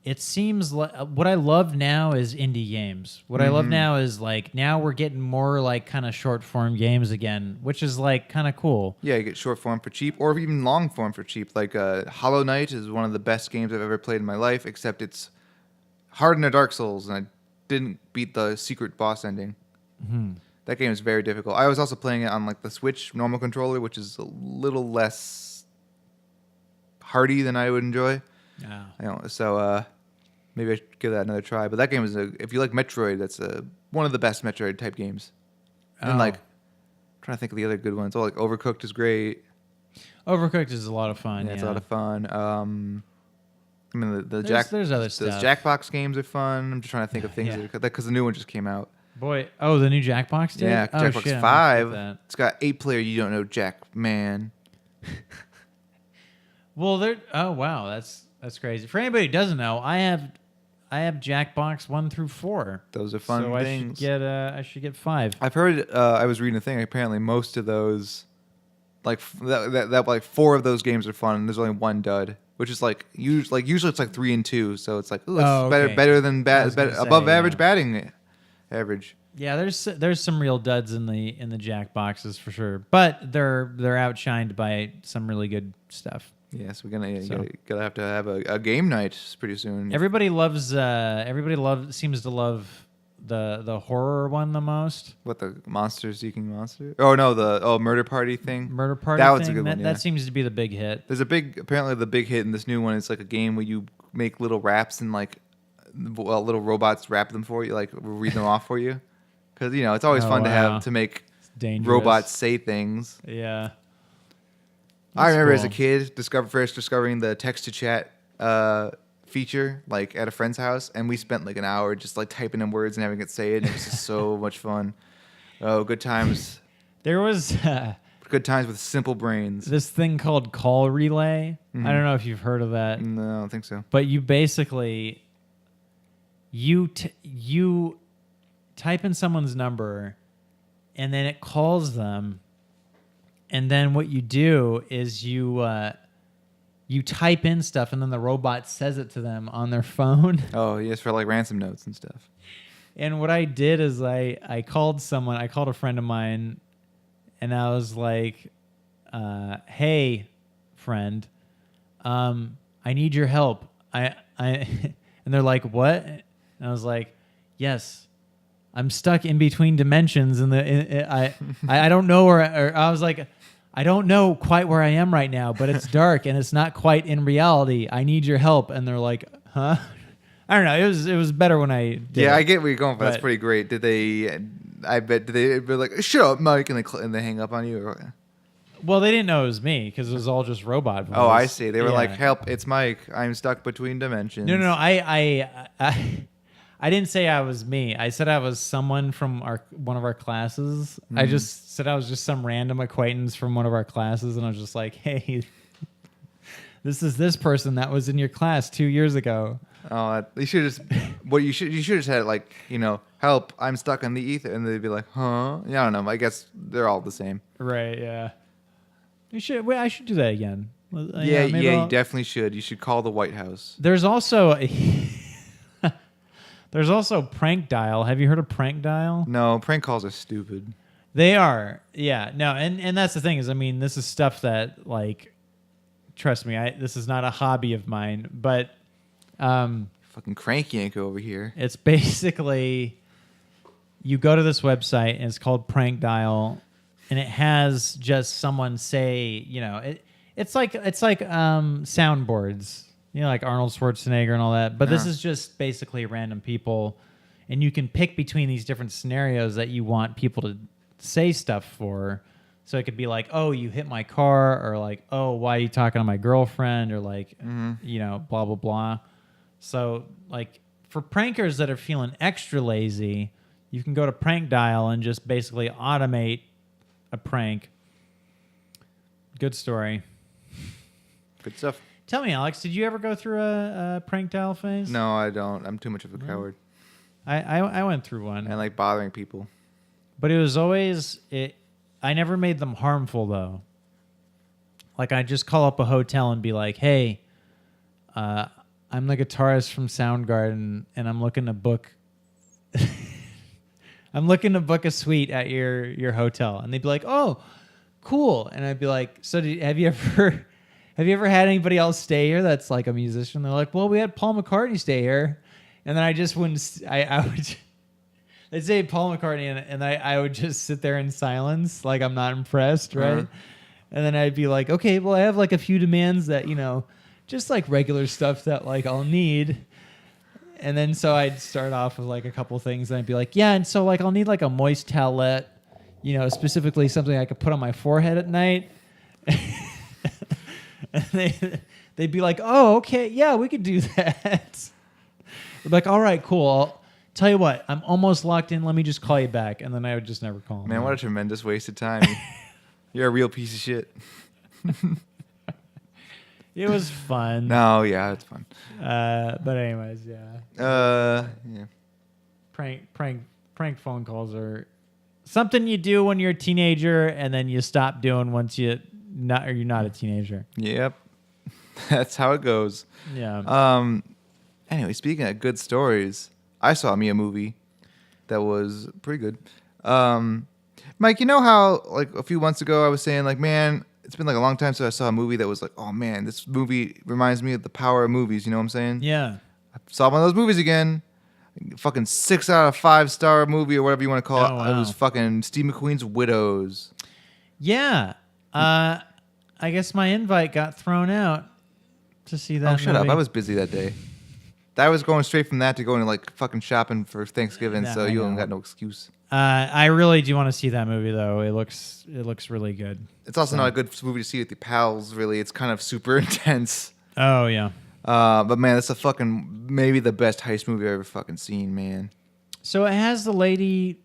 it seems like what I love now is indie games. What I love now is like now we're getting more like kind of short form games again, which is like kind of cool. Yeah, you get short form for cheap, or even long form for cheap. Like Hollow Knight is one of the best games I've ever played in my life, except it's harder than Dark Souls, and I didn't beat the secret boss ending. That game is very difficult. I was also playing it on like the Switch normal controller, which is a little less hardy than I would enjoy. So maybe I should give that another try. But that game is if you like Metroid, that's one of the best Metroid type games. And like, I'm trying to think of the other good ones. Oh, like Overcooked is great. Overcooked is a lot of fun. Yeah, it's a lot of fun. I mean, there's other those stuff. Jackbox games are fun. I'm just trying to think of things because the new one just came out. Boy, the new Jackbox did? Yeah, oh, Jackbox shit, 5. It's got 8-player. You don't know Jack, man. Well, oh wow, that's crazy. For anybody who doesn't know, I have Jackbox 1 through 4. Those are fun things. I should get 5. I've heard. I was reading a thing. Apparently, most of those, like like 4 of those games are fun. And there's only one dud, which is like usually it's like 3 and 2. So it's like it's better than above average batting average. Yeah, there's some real duds in the Jackboxes for sure, but they're outshined by some really good stuff. Yes, we're gonna have to have a game night pretty soon. Everybody seems to love the horror one the most. What, the monster seeking monster? Oh no, the murder party thing. Murder party. That was a good one. That seems to be the big hit. There's apparently the big hit in this new one is like a game where you make little raps and like little robots rap them for you, like read them off for you. Because it's always fun to make robots say things. Yeah. I remember as a kid discovering the text to chat feature like at a friend's house, and we spent like an hour just like typing in words and having it say it. And it was just so much fun. Oh, good times. There was good times with simple brains. This thing called Call Relay. I don't know if you've heard of that. No, I don't think so. But you basically you type in someone's number, and then it calls them. And then what you do is you type in stuff, and then the robot says it to them on their phone. Oh, yes, for like ransom notes and stuff. And what I did is I called a friend of mine, and I was like, hey, friend, I need your help. And they're like, what? And I was like, yes. I'm stuck in between dimensions, and I don't know where. Or I was like, I don't know quite where I am right now, but it's dark and it's not quite in reality. I need your help, and they're like, huh? I don't know. It was better when I did. Yeah, I get where you're going, but that's pretty great. Did they? I bet did they be like, shut up, Mike, and they hang up on you? Or? Well, they didn't know it was me because it was all just robot voice. Oh, I see. They were like, help! It's Mike. I'm stuck between dimensions. No. I didn't say I was me. I said I was someone from one of our classes. I just said I was just some random acquaintance from one of our classes, and I was just like, hey, this is this person that was in your class 2 years ago. Oh, you should just you should just had like, help, I'm stuck in the ether, and they'd be like, huh? Yeah, I don't know. I guess they're all the same. Right, yeah. I should do that again. Yeah, you definitely should. You should call the White House. There's also Prank Dial. Have you heard of Prank Dial? No, prank calls are stupid. They are. Yeah. No, and that's the thing is, I mean, this is stuff that, like, trust me, this is not a hobby of mine, but fucking crank yank over here. It's basically you go to this website, and it's called Prank Dial, and it has just someone say, it's like soundboards. Like Arnold Schwarzenegger and all that. But this is just basically random people. And you can pick between these different scenarios that you want people to say stuff for. So it could be like, oh, you hit my car. Or like, oh, why are you talking to my girlfriend? Or like, blah, blah, blah. So like for prankers that are feeling extra lazy, you can go to Prank Dial and just basically automate a prank. Good story. Good stuff. Tell me, Alex, did you ever go through a prank dial phase? No, I don't. I'm too much of a coward. I went through one. I like bothering people. But it was always I never made them harmful though. Like I'd just call up a hotel and be like, "Hey, I'm the guitarist from Soundgarden, and I'm looking to book a suite at your hotel." And they'd be like, "Oh, cool." And I'd be like, "So have you ever had anybody else stay here that's like a musician?" They're like, "Well, we had Paul McCartney stay here." And then I just wouldn't. I would. They'd say Paul McCartney, and I would just sit there in silence, like I'm not impressed, right? Uh-huh. And then I'd be like, "Okay, well, I have like a few demands that just like regular stuff that like I'll need." And then so I'd start off with like a couple things, and I'd be like, "Yeah, and so like I'll need like a moist towelette, specifically something I could put on my forehead at night." And they'd be like, "Oh, okay, yeah, we could do that." I'd be like, "All right, cool. I'll tell you what, I'm almost locked in. Let me just call you back." And then I would just never call them. Man, what a tremendous waste of time. You're a real piece of shit. It was fun. No, yeah, it's fun. But anyways, yeah. Yeah. Prank phone calls are something you do when you're a teenager, and then you stop doing once you're not a teenager. Yep. That's how it goes. Yeah. Anyway, speaking of good stories, I saw me a movie that was pretty good. Mike, you know how like a few months ago I was saying like, man, it's been like a long time since I saw a movie that was like, oh man, this movie reminds me of the power of movies. You know what I'm saying? Yeah. I saw one of those movies again. Fucking 6 out of 5 star movie or whatever you want to call it. Wow. It was fucking Steve McQueen's Widows. Yeah. I guess my invite got thrown out to see that. Oh, shut up! movie. I was busy that day. I was going straight from that to going to like fucking shopping for Thanksgiving, Nah, so I you know. don't got no excuse. I really do want to see that movie though. It looks really good. It's also not a good movie to see with your pals. Really, it's kind of super intense. Oh yeah. But man, it's a fucking maybe the best heist movie I've ever fucking seen, man. So it has the lady.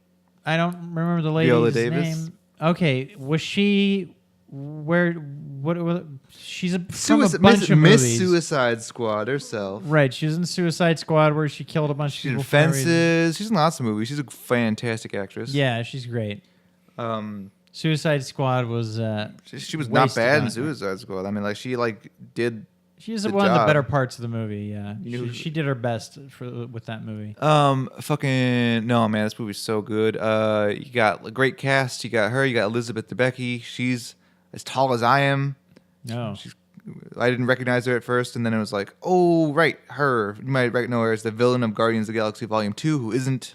I don't remember the lady's Viola Davis? name. Okay, was she? Where? What? She's from a bunch of Miss movies. Suicide Squad herself. Right, she's in Suicide Squad where she killed a bunch of She's in people. For no reason. Fences. She's in lots of movies. She's a fantastic actress. Yeah, she's great. Um, Suicide Squad was. she was not Wasted bad in on- Suicide Squad. I mean, like she like did. She's Good one of the job. better parts of the movie. Yeah, You know she did her best with that movie. Fucking no, man, this movie's so good. You got a great cast. You got her. You got Elizabeth Debicki. She's as tall as I am. No, I didn't recognize her at first, and then it was like, oh, right, her. You might know her as the villain of Guardians of the Galaxy Volume 2, who isn't.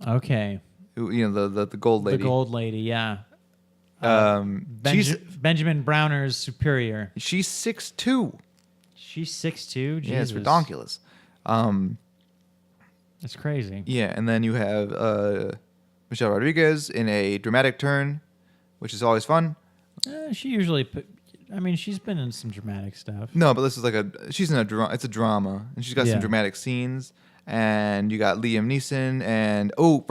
Okay. The gold lady. The gold lady, yeah. She's Benjamin Browner's superior. 6'2". She's 6'2". Yeah, it's Jesus. ridiculous. That's crazy. Yeah, and then you have Michelle Rodriguez in a dramatic turn, which is always fun. She usually she's been in some dramatic stuff. No, but this is like she's in it's a drama, and she's got Yeah. some dramatic scenes, and you got Liam Neeson, and Liam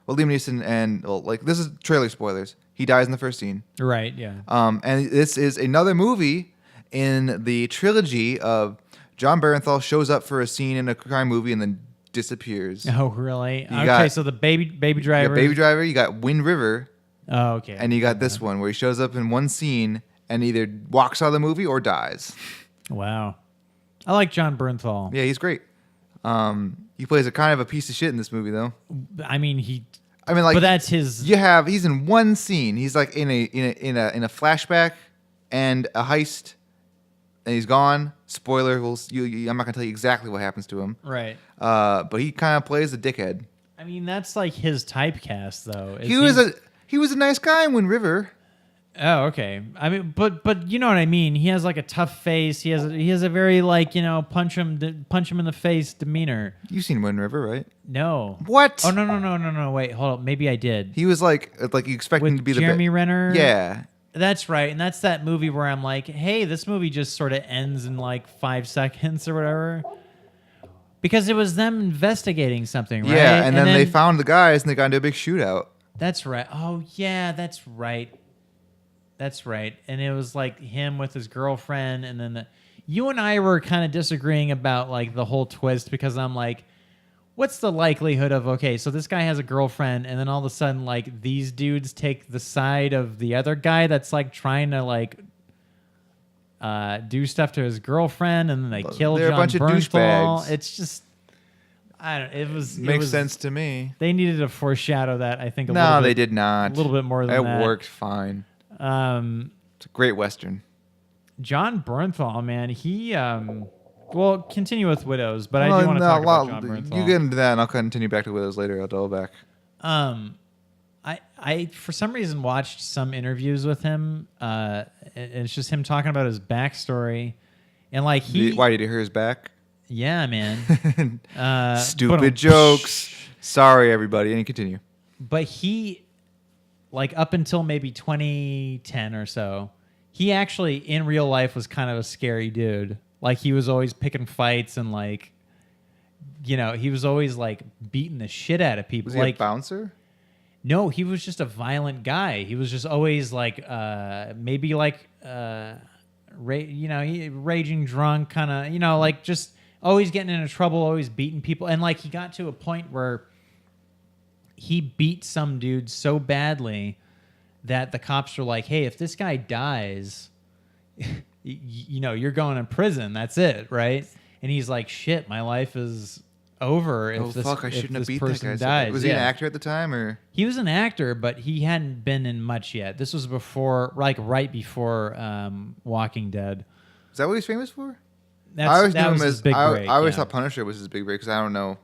Neeson, and this is trailer spoilers. He dies in the first scene. Right, yeah. And this is another movie in the trilogy of John Barenthal shows up for a scene in a crime movie and then disappears. Oh, really? You Okay, got- so the baby You driver. got Baby Driver, you got Wind River, Oh, okay. and you got this one where he shows up in one scene and either walks out of the movie or dies. Wow. I like John Bernthal. Yeah, he's great. He plays a kind of a piece of shit in this movie, though. But that's his. He's in one scene. He's like in a flashback and a heist, and he's gone. Spoiler: I'm not gonna tell you exactly what happens to him. Right. But he kind of plays a dickhead. That's like his typecast, though. He was a nice guy in Wind River. Oh, okay. But you know what I mean. He has like a tough face. He has a very punch him in the face demeanor. You've seen Wind River, right? No. What? Oh no. Wait, hold up. Maybe I did. He was like you expect him With to be Jeremy Renner. Yeah. That's right, and that's that movie where I'm like, hey, this movie just sort of ends in like 5 seconds or whatever. Because it was them investigating something, right? Yeah, and then they found the guys and they got into a big shootout. That's right. Oh yeah, that's right. That's right. And it was like him with his girlfriend, and then you and I were kind of disagreeing about like the whole twist because I'm like, what's the likelihood of, okay, so this guy has a girlfriend, and then all of a sudden like these dudes take the side of the other guy that's like trying to like do stuff to his girlfriend, and then they kill They're John a bunch of Bernthal. douchebags. It's just, I don't. It was Makes sense to me. They needed to foreshadow that. I think. No, they did not. A little bit more than that. It worked fine. It's a great Western. John Bernthal, man, he well, continue with Widows, but I do want to talk about John Bernthal. You get into that, and I'll continue back to Widows later. I'll double back. I for some reason watched some interviews with him. And it's just him talking about his backstory, and like Why did you hear his back? Yeah, man. Stupid jokes. Sorry, everybody. And you continue. But he, like up until maybe 2010 or so, he actually in real life was kind of a scary dude. Like he was always picking fights and like, you know, he was always like beating the shit out of people. Was he like a bouncer? No, he was just a violent guy. He was just always like, maybe like, raging drunk, kind of, you know, like just always getting into trouble, always beating people. And like he got to a point where he beat some dude so badly that the cops were like, hey, if this guy dies, you know, you're going to prison. That's it, right? And he's like, shit, my life is over if I shouldn't have beat person that guy. dies. Was he an actor at the time, or? He was an actor, but he hadn't been in much yet. This was before, like right before Walking Dead. Is that what he's famous for? I always knew him as big break. I always thought Punisher was his big break because I don't know.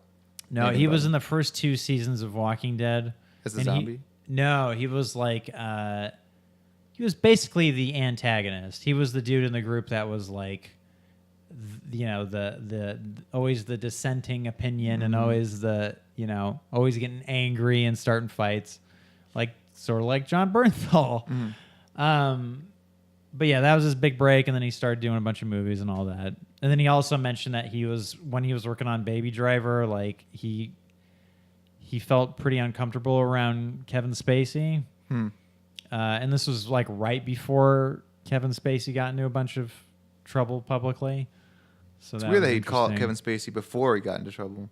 No, he was in the first 2 seasons of Walking Dead. As a zombie? He was like he was basically the antagonist. He was the dude in the group that was like, you know, the always the dissenting opinion and always the, you know, always getting angry and starting fights, like sort of like John Bernthal. But yeah, that was his big break, and then he started doing a bunch of movies and all that. And then he also mentioned that when he was working on Baby Driver, like he felt pretty uncomfortable around Kevin Spacey. And this was like right before Kevin Spacey got into a bunch of trouble publicly. So it's weird that he'd call it Kevin Spacey before he got into trouble.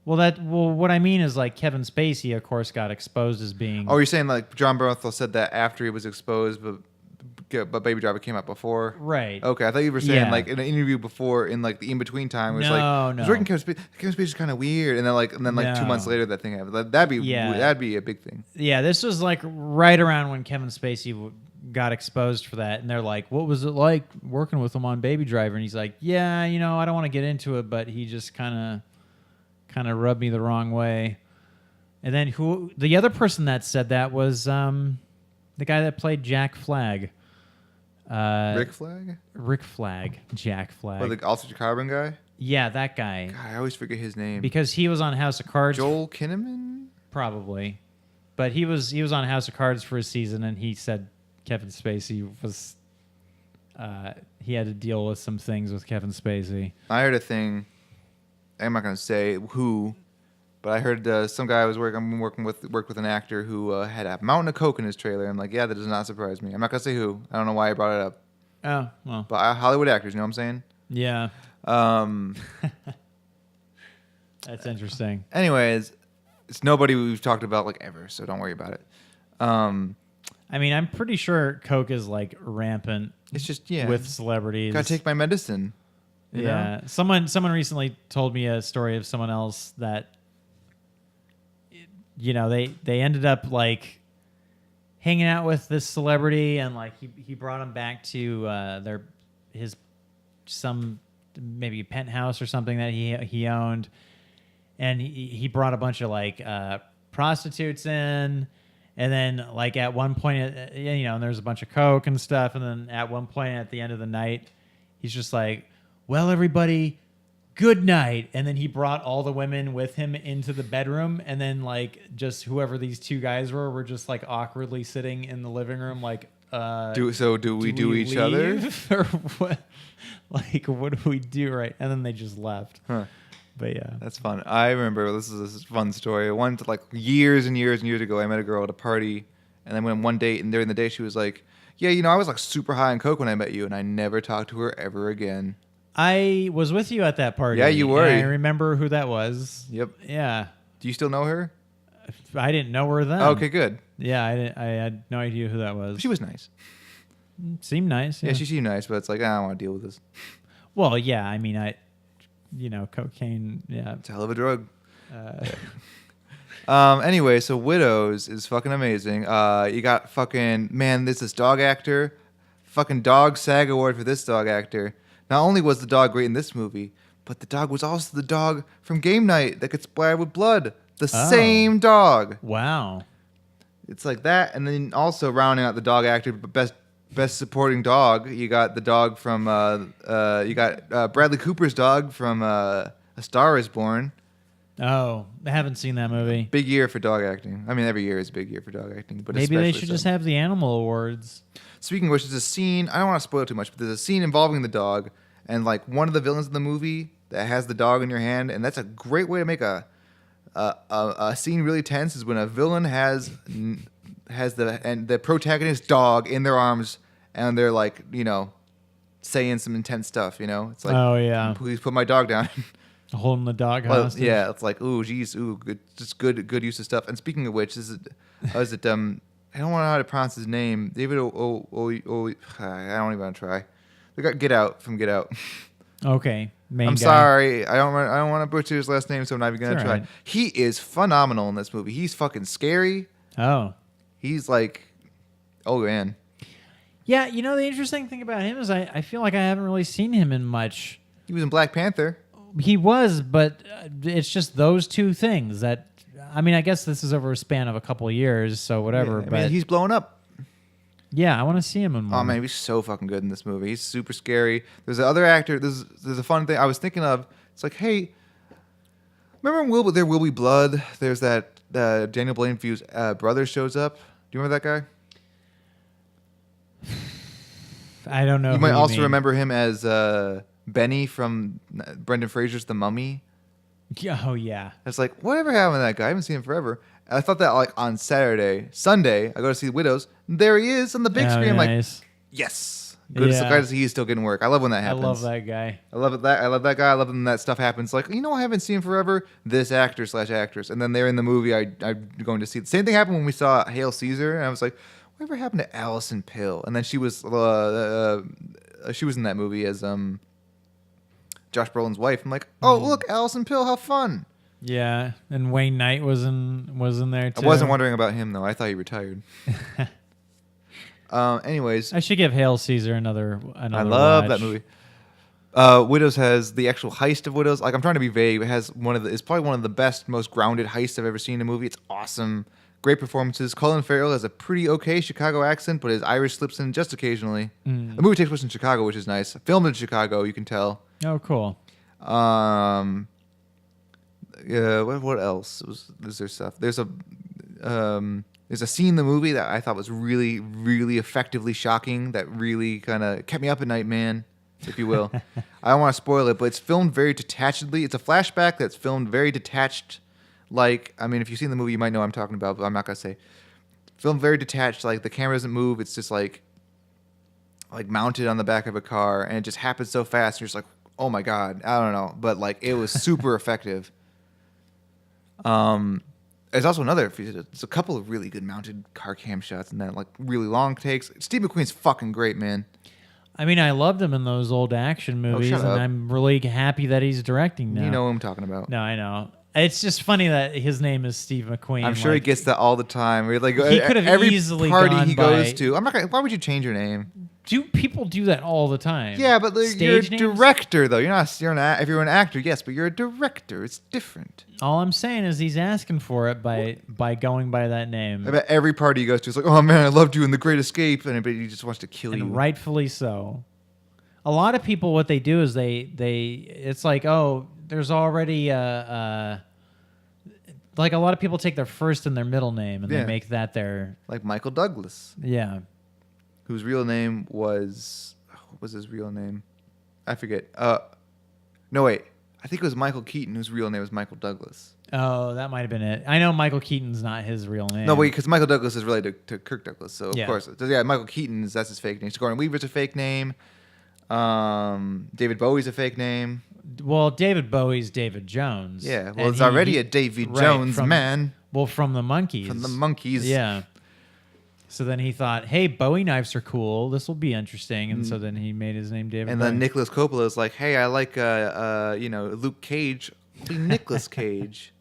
Well, what I mean is like Kevin Spacey, of course, got exposed as being. Oh, you're saying like John Bernthal said that after he was exposed, but Baby Driver came out before? Right. Okay, I thought you were saying like in an interview before, in like the in-between time, it was I was working Kevin Spacey's kind of weird, and then 2 months later that thing happened. That'd be a big thing. Yeah, this was like right around when Kevin Spacey got exposed for that, and they're like, what was it like working with him on Baby Driver? And he's like, yeah, you know, I don't want to get into it, but he just kind of rubbed me the wrong way. And then the other person that said that was the guy that played Jack Flag. Rick Flag? Jack Flag. Oh, the Altered Carbon guy? Yeah, that guy. God, I always forget his name. Because he was on House of Cards. Joel Kinnaman? Probably. But he was on House of Cards for a season, and he said Kevin Spacey was... he had to deal with some things with Kevin Spacey. I heard a thing. I'm not going to say who, but I heard some guy worked with an actor who had a mountain of coke in his trailer. I'm like, yeah, that does not surprise me. I'm not going to say who. I don't know why I brought it up. Oh, well. But Hollywood actors, you know what I'm saying? Yeah. That's interesting. Anyways, it's nobody we've talked about like ever, so don't worry about it. I mean, I'm pretty sure coke is like rampant. It's just with celebrities. Gotta take my medicine. You know? Someone recently told me a story of someone else that, you know, they ended up like hanging out with this celebrity, and like he brought him back to some maybe penthouse or something that he owned, and he brought a bunch of like prostitutes in. And then, like, at one point, you know, and there's a bunch of coke and stuff. And then at one point at the end of the night, he's just like, well, everybody, good night. And then he brought all the women with him into the bedroom. And then, like, just whoever these 2 guys were just, like, awkwardly sitting in the living room, like, do we do each other? Or what? Like, what do we do, right? And then they just left. Huh. But yeah, that's fun. I remember this is a fun story. Like years and years and years ago, I met a girl at a party, And then when one date and during the day she was like, yeah, you know, I was like super high on coke when I met you, and I never talked to her ever again. I was with you at that party. Yeah, you were. And I remember who that was. Yep. Yeah. Do you still know her? I didn't know her then. Okay, good. Yeah, I had no idea who that was. She was nice. Seemed nice. Yeah, she seemed nice, but it's like, I don't want to deal with this. Well, yeah, I mean, cocaine, yeah. It's a hell of a drug. Anyway, so Widows is fucking amazing. You got fucking, man, this dog actor. Fucking dog SAG award for this dog actor. Not only was the dog great in this movie, but the dog was also the dog from Game Night that gets splattered with blood. The same dog. Wow. It's like that, and then also rounding out the dog actor, but best supporting dog. You got the dog from Bradley Cooper's dog from A Star Is Born. Oh, I haven't seen that movie. Big year for dog acting. I mean, every year is a big year for dog acting, but maybe they should just have the animal awards. Speaking of which, there's a scene. I don't want to spoil too much, but there's a scene involving the dog, and like one of the villains in the movie that has the dog in your hand, and that's a great way to make a scene really tense. Is when a villain has the protagonist's dog in their arms, and they're like, you know, saying some intense stuff. You know, it's like, oh yeah, please put my dog down. Holding the dog hostage. Well, yeah, it's like, ooh, geez, ooh, good, just good use of stuff. And speaking of which, I don't know how to pronounce his name. David I don't even want to try. We got Get Out from Get Out. Okay, I'm sorry, I don't want to butcher his last name, so I'm not even gonna try. Right. He is phenomenal in this movie. He's fucking scary. Oh, he's like, oh man. Yeah, you know the interesting thing about him is I feel like I haven't really seen him in much. He was in Black Panther. He was, but it's just those two things that. I mean, I guess this is over a span of a couple of years, so whatever. Yeah, but mean, he's blowing up. Yeah, I want to see him in more. Oh man, he's so fucking good in this movie. He's super scary. There's another actor. There's a fun thing I was thinking of. It's like, hey, remember There Will Be Blood? There's that Daniel Blainview's brother shows up. Do you remember that guy? I don't know. You might also remember him as Benny from Brendan Fraser's The Mummy. Oh yeah. It's like, whatever happened to that guy? I haven't seen him forever. And I thought that like on Sunday, I go to see Widows. And there he is on the big screen. Nice. I'm like, yes. Good as the guy he's still getting work. I love when that happens. I love that guy. I love that guy. I love when that stuff happens. Like, you know, I haven't seen him forever. This actor/actress, and then they're in the movie. I'm going to see. The same thing happened when we saw Hail Caesar, and I was like, whatever happened to Allison Pill? And then she was in that movie as Josh Brolin's wife. I'm like, oh look, Allison Pill, how fun. Yeah, and Wayne Knight was in there too. I wasn't wondering about him though. I thought he retired. Anyways, I should give Hail Caesar another I love watch. that movie. Widows has the actual heist of Widows. Like, I'm trying to be vague. It has it's probably one of the best, most grounded heists I've ever seen in a movie. It's awesome. Great performances. Colin Farrell has a pretty okay Chicago accent, but his Irish slips in just occasionally. The movie takes place in Chicago, which is nice. Filmed in Chicago, you can tell. Oh, cool. Yeah. What else? Is there stuff? There's a scene in the movie that I thought was really, really effectively shocking. That really kind of kept me up at night, man, if you will. I don't want to spoil it, but it's filmed very detachedly. It's a flashback that's filmed very detached. Like, I mean, if you've seen the movie, you might know what I'm talking about, but I'm not gonna say. Filmed very detached. Like, the camera doesn't move. It's just like mounted on the back of a car, and it just happens so fast. You're just like, oh my god, I don't know, but like it was super effective. There's also there's a couple of really good mounted car cam shots and then like really long takes. Steve McQueen's fucking great, man. I mean, I loved him in those old action movies, and I'm really happy that he's directing now. You know what I'm talking about. No, I know. It's just funny that his name is Steve McQueen. I'm sure he gets that all the time. Like, he could have every easily party gone he goes to. I'm not gonna. Why would you change your name? Do people do that all the time? Yeah, but you're a names? director, though. If you're an actor, yes, but you're a director. It's different. All I'm saying is he's asking for it by going by that name. I bet every party he goes to is like, oh man, I loved you in The Great Escape, and he just wants to kill you. And rightfully so. A lot of people, what they do is it's like, oh, there's already like a lot of people take their first and their middle name and they make that their... Like Michael Douglas. Yeah. Whose real name was... What was his real name? I forget. No, wait. I think it was Michael Keaton, whose real name was Michael Douglas. Oh, that might have been it. I know Michael Keaton's not his real name. No, wait, because Michael Douglas is related to Kirk Douglas, so of Yeah. course. Yeah, Michael Keaton's, that's his fake name. Sigourney Weaver's a fake name. David Bowie's a fake name. Well, David Bowie's David Jones. Yeah, well, And it's already a Davy Jones man. Well, from the Monkees. From the Monkees. Yeah. So then he thought, hey, Bowie knives are cool. This will be interesting. And so then he made his name David And Bowie. then Nicholas Coppola is like, hey, I like, Luke Cage. It'll be Nicolas Cage.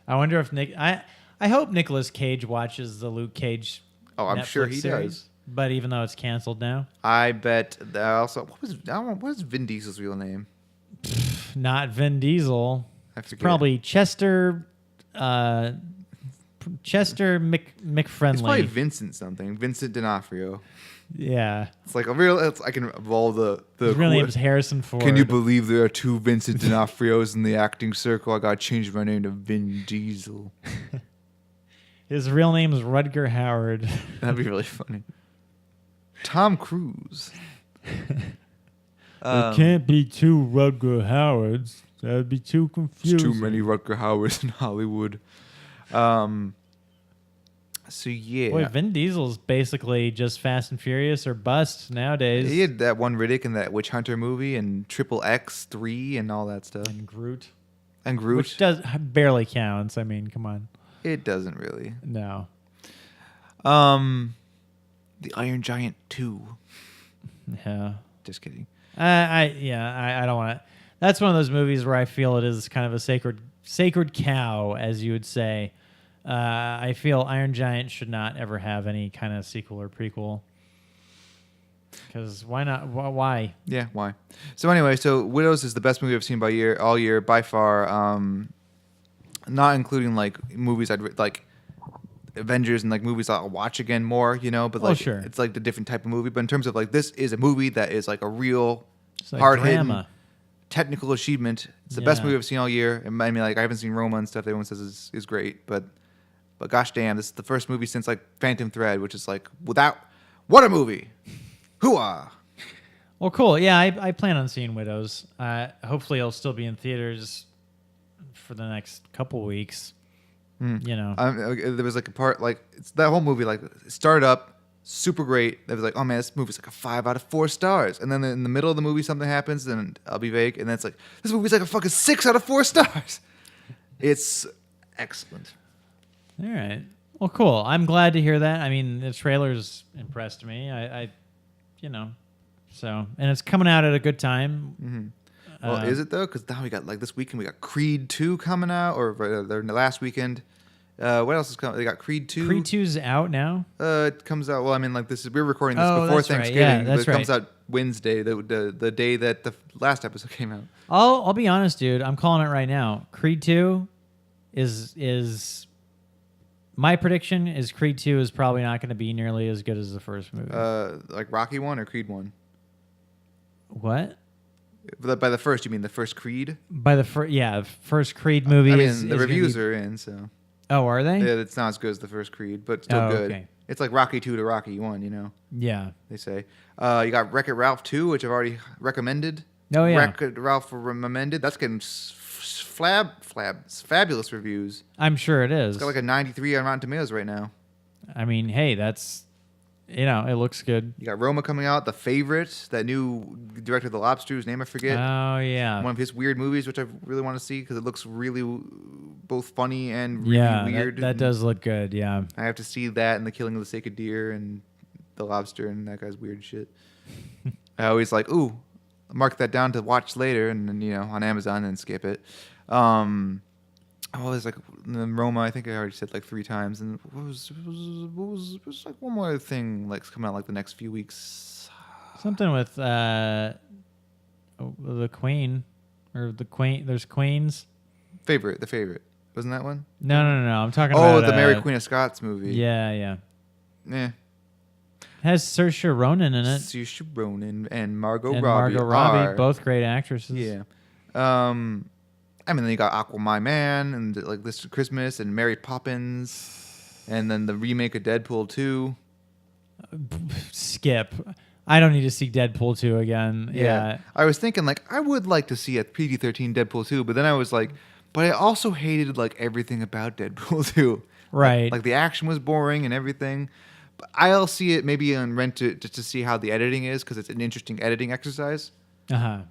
I wonder if I hope Nicolas Cage watches the Luke Cage Oh, I'm Netflix sure he series, does. But even though it's canceled now. I bet that also, what is Vin Diesel's real name? Not Vin Diesel. I It's forget. probably Chester McFriendly. It's probably Vincent something. Vincent D'Onofrio. Yeah. It's like I can evolve the His real name is Harrison Ford. Can you believe there are two Vincent D'Onofrios in the acting circle? I gotta change my name to Vin Diesel. His real name is Rutger Howard. That'd be really funny. Tom Cruise. There can't be two Rutger Howards. That would be too confusing. There's too many Rutger Howards in Hollywood. So yeah. Boy, Vin Diesel's basically just Fast and Furious or bust nowadays. He had that one Riddick in that Witch Hunter movie and Triple X 3 and all that stuff. And Groot. And Groot. Which barely counts. I mean, come on. It doesn't really. No. The Iron Giant 2. Yeah. Just kidding. I don't want to. That's one of those movies where I feel it is kind of a sacred cow, as you would say. I feel Iron Giant should not ever have any kind of sequel or prequel. Because why not? Why? Yeah, why? So anyway, Widows is the best movie I've seen all year by far. Not including like movies I'd like Avengers and like movies I'll watch again more, but like sure. It's like the different type of movie. But in terms of like this is a movie that is like a real It's like hard-hitting drama. technical achievement. It's the best Yeah. movie I've seen all year. And I mean, like I haven't seen Roma and stuff that everyone says is great, but gosh damn, this is the first movie since like Phantom Thread, which is like what a movie. Hooah! Well, cool. Yeah, I plan on seeing Widows. Hopefully, it'll still be in theaters for the next couple weeks. There was like a part like that whole movie like it started up super great. It was like, oh man, this movie's like a 5 out of 4 stars. And then in the middle of the movie something happens, and I'll be vague, and then it's like this movie's like a fucking 6 out of 4 stars. It's excellent. All right. Well, cool. I'm glad to hear that. I mean, the trailers impressed me. So, and it's coming out at a good time. Mm-hmm. Well, is it though? Because now we got like this weekend we got Creed 2 coming out, or the last weekend. What else is coming? They got Creed 2. Creed 2's out now. It comes out. Well, I mean, like we're recording this before that's right. Thanksgiving. Yeah, that's but it comes right. out Wednesday, the day that the last episode came out. I'll be honest, dude. I'm calling it right now. Creed 2 is my prediction is Creed 2 is probably not going to be nearly as good as the first movie. Like Rocky 1 or Creed 1? What? By the first, you mean the first Creed? By the first Creed movie. I mean, is the reviews are in, so. Oh, are they? Yeah, it's not as good as the first Creed, but still good. Okay. It's like Rocky 2 to Rocky 1, Yeah. they say. You got Wreck-It Ralph 2, which I've already recommended. Oh, yeah. Wreck-It Ralph recommended. That's getting fabulous reviews. I'm sure it is. It's got like a 93 on Rotten Tomatoes right now. I mean, hey, that's, it looks good. You got Roma coming out, The Favorite, that new director of The Lobster, whose name I forget. Oh, yeah. One of his weird movies, which I really want to see because it looks really both funny and really weird. That does look good, yeah. I have to see that and The Killing of the Sacred Deer and The Lobster and that guy's weird shit. I always like, ooh, mark that down to watch later and then, on Amazon and skip it. There's like Roma, I think I already said like 3 times. And what was like one more thing like coming out like the next few weeks. Something with the Queen or the Queen. There's Queens. The Favorite. Wasn't that one? No. I'm talking about the Mary Queen of Scots movie. Yeah. Yeah. Has Saoirse Ronan in it. Saoirse Ronan and Margot And Robbie. Margot Robbie, both great actresses. Yeah. Then you got Aqua My Man and like This Christmas and Mary Poppins, and then the remake of Deadpool 2. Skip. I don't need to see Deadpool 2 again. Yeah. I was thinking like I would like to see a PG-13 Deadpool 2, but then I was like, But I also hated like everything about Deadpool 2. Right. Like the action was boring and everything. But I'll see it maybe on rent to just to see how the editing is because it's an interesting editing exercise. But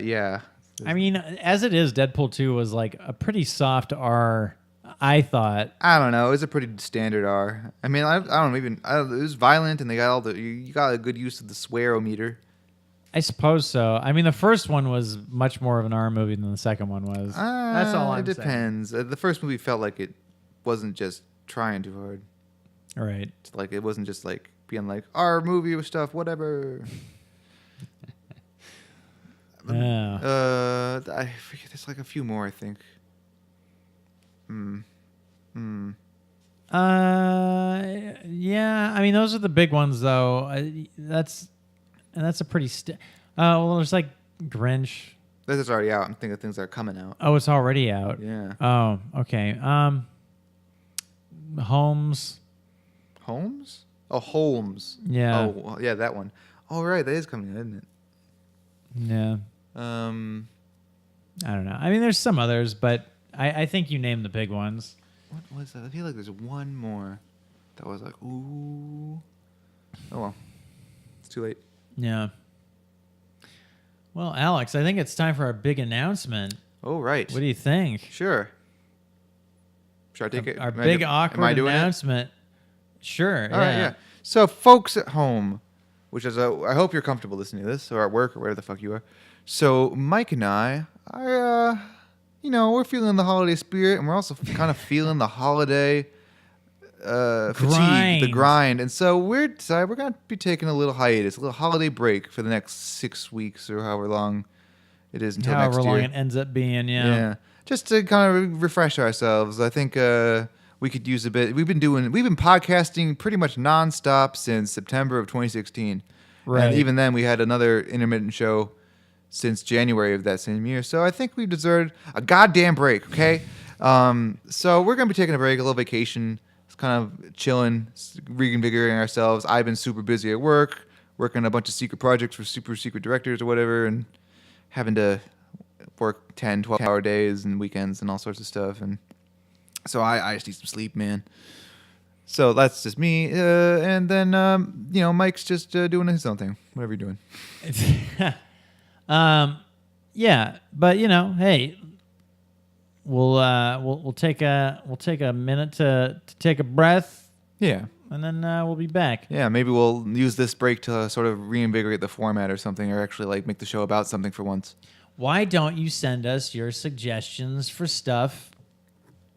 yeah. I mean, as it is, Deadpool 2 was like a pretty soft R, I thought. I don't know. It was a pretty standard R. I mean, I don't even. It was violent, and they got all the. You got a good use of the swearometer. I suppose so. I mean, the first one was much more of an R movie than the second one was. That's all I'm saying. It depends. The first movie felt like it wasn't just trying too hard. Right. It's like it wasn't just like being like R movie with stuff, whatever. I forget. There's like a few more, I think. Yeah. I mean, those are the big ones, though. That's a pretty. Well, there's like Grinch. This is already out. I'm thinking of things that are coming out. Oh, it's already out. Yeah. Oh, okay. Holmes. Holmes? Oh, Holmes. Yeah. Oh, well, yeah, that one. Oh, right, that is coming out, isn't it? Yeah. I don't know. I mean, there's some others, but I think you named the big ones. What was that? I feel like there's one more that was like, ooh. Oh, well. It's too late. Yeah. Well, Alex, I think it's time for our big announcement. Oh, right. What do you think? Sure. Should I take it? Our big awkward announcement. Sure. All right, yeah. So, folks at home, which is, I hope you're comfortable listening to this, or at work, or wherever the fuck you are. So, Mike and I are, we're feeling the holiday spirit, and we're also kind of feeling the holiday fatigue, the grind. And so we're going to be taking a little hiatus, a little holiday break for the next 6 weeks or however long it is until next year. However long it ends up being, yeah. Just to kind of refresh ourselves. I think we could use a bit. We've been podcasting pretty much nonstop since September of 2016. Right. And even then we had another intermittent show since January of that same year. So I think we deserved a goddamn break, okay? So we're going to be taking a break, a little vacation, kind of chilling, reinvigorating ourselves. I've been super busy at work, working on a bunch of secret projects for super secret directors or whatever, and having to work 10, 12-hour days and weekends and all sorts of stuff. And so I just need some sleep, man. So that's just me. And then, Mike's just doing his own thing, whatever you're doing. Yeah, but hey, we'll take a minute to take a breath. Yeah. And then we'll be back. Yeah, maybe we'll use this break to sort of reinvigorate the format or something, or actually like make the show about something for once. Why don't you send us your suggestions for stuff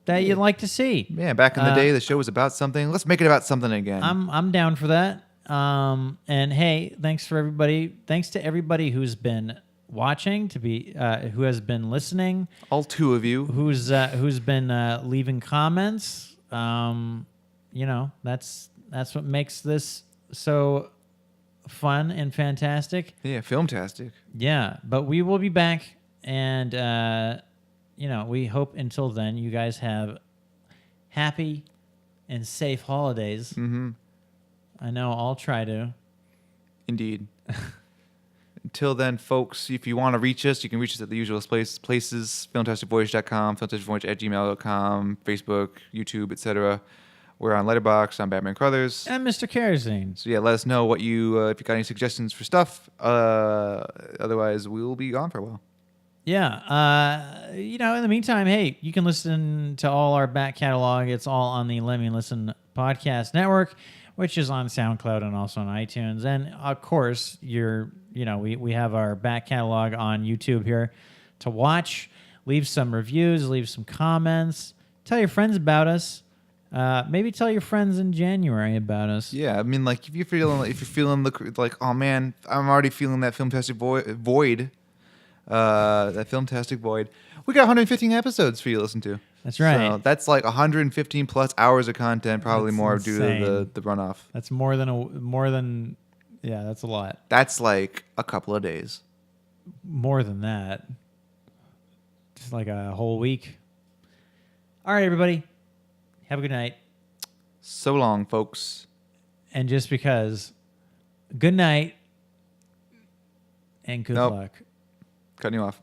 that you'd like to see? Yeah, back in the day, the show was about something. Let's make it about something again. I'm down for that. And hey, thanks to everybody who's been watching, who has been listening. All two of you. Who's been leaving comments. That's what makes this so fun and fantastic. Yeah, filmtastic. Yeah, but we will be back, and we hope until then you guys have happy and safe holidays. Mm-hmm. I know I'll try to. Indeed. Until then, folks, if you want to reach us, you can reach us at the usual places, filmtasticvoyage.com, filmtasticvoyage@gmail.com, Facebook, YouTube, etc. We're on Letterboxd. I'm Batman Crothers. And Mr. Kerosene. So, yeah, let us know what if you got any suggestions for stuff. Otherwise, we'll be gone for a while. Yeah. In the meantime, hey, you can listen to all our back catalog. It's all on the Let Me Listen podcast network, which is on SoundCloud and also on iTunes. And, of course, we have our back catalog on YouTube here to watch. Leave some reviews. Leave some comments. Tell your friends about us. Maybe tell your friends in January about us. Yeah, I mean, like if you're feeling like, oh man, I'm already feeling that Filmtastic void. That Filmtastic void. We got 115 episodes for you to listen to. That's right. So that's like 115 plus hours of content, probably that's more insane. due to the runoff. That's that's a lot. That's like a couple of days. More than that. Just like a whole week. All right, everybody. Have a good night. So long, folks. And just because, good night and good luck. Cutting you off.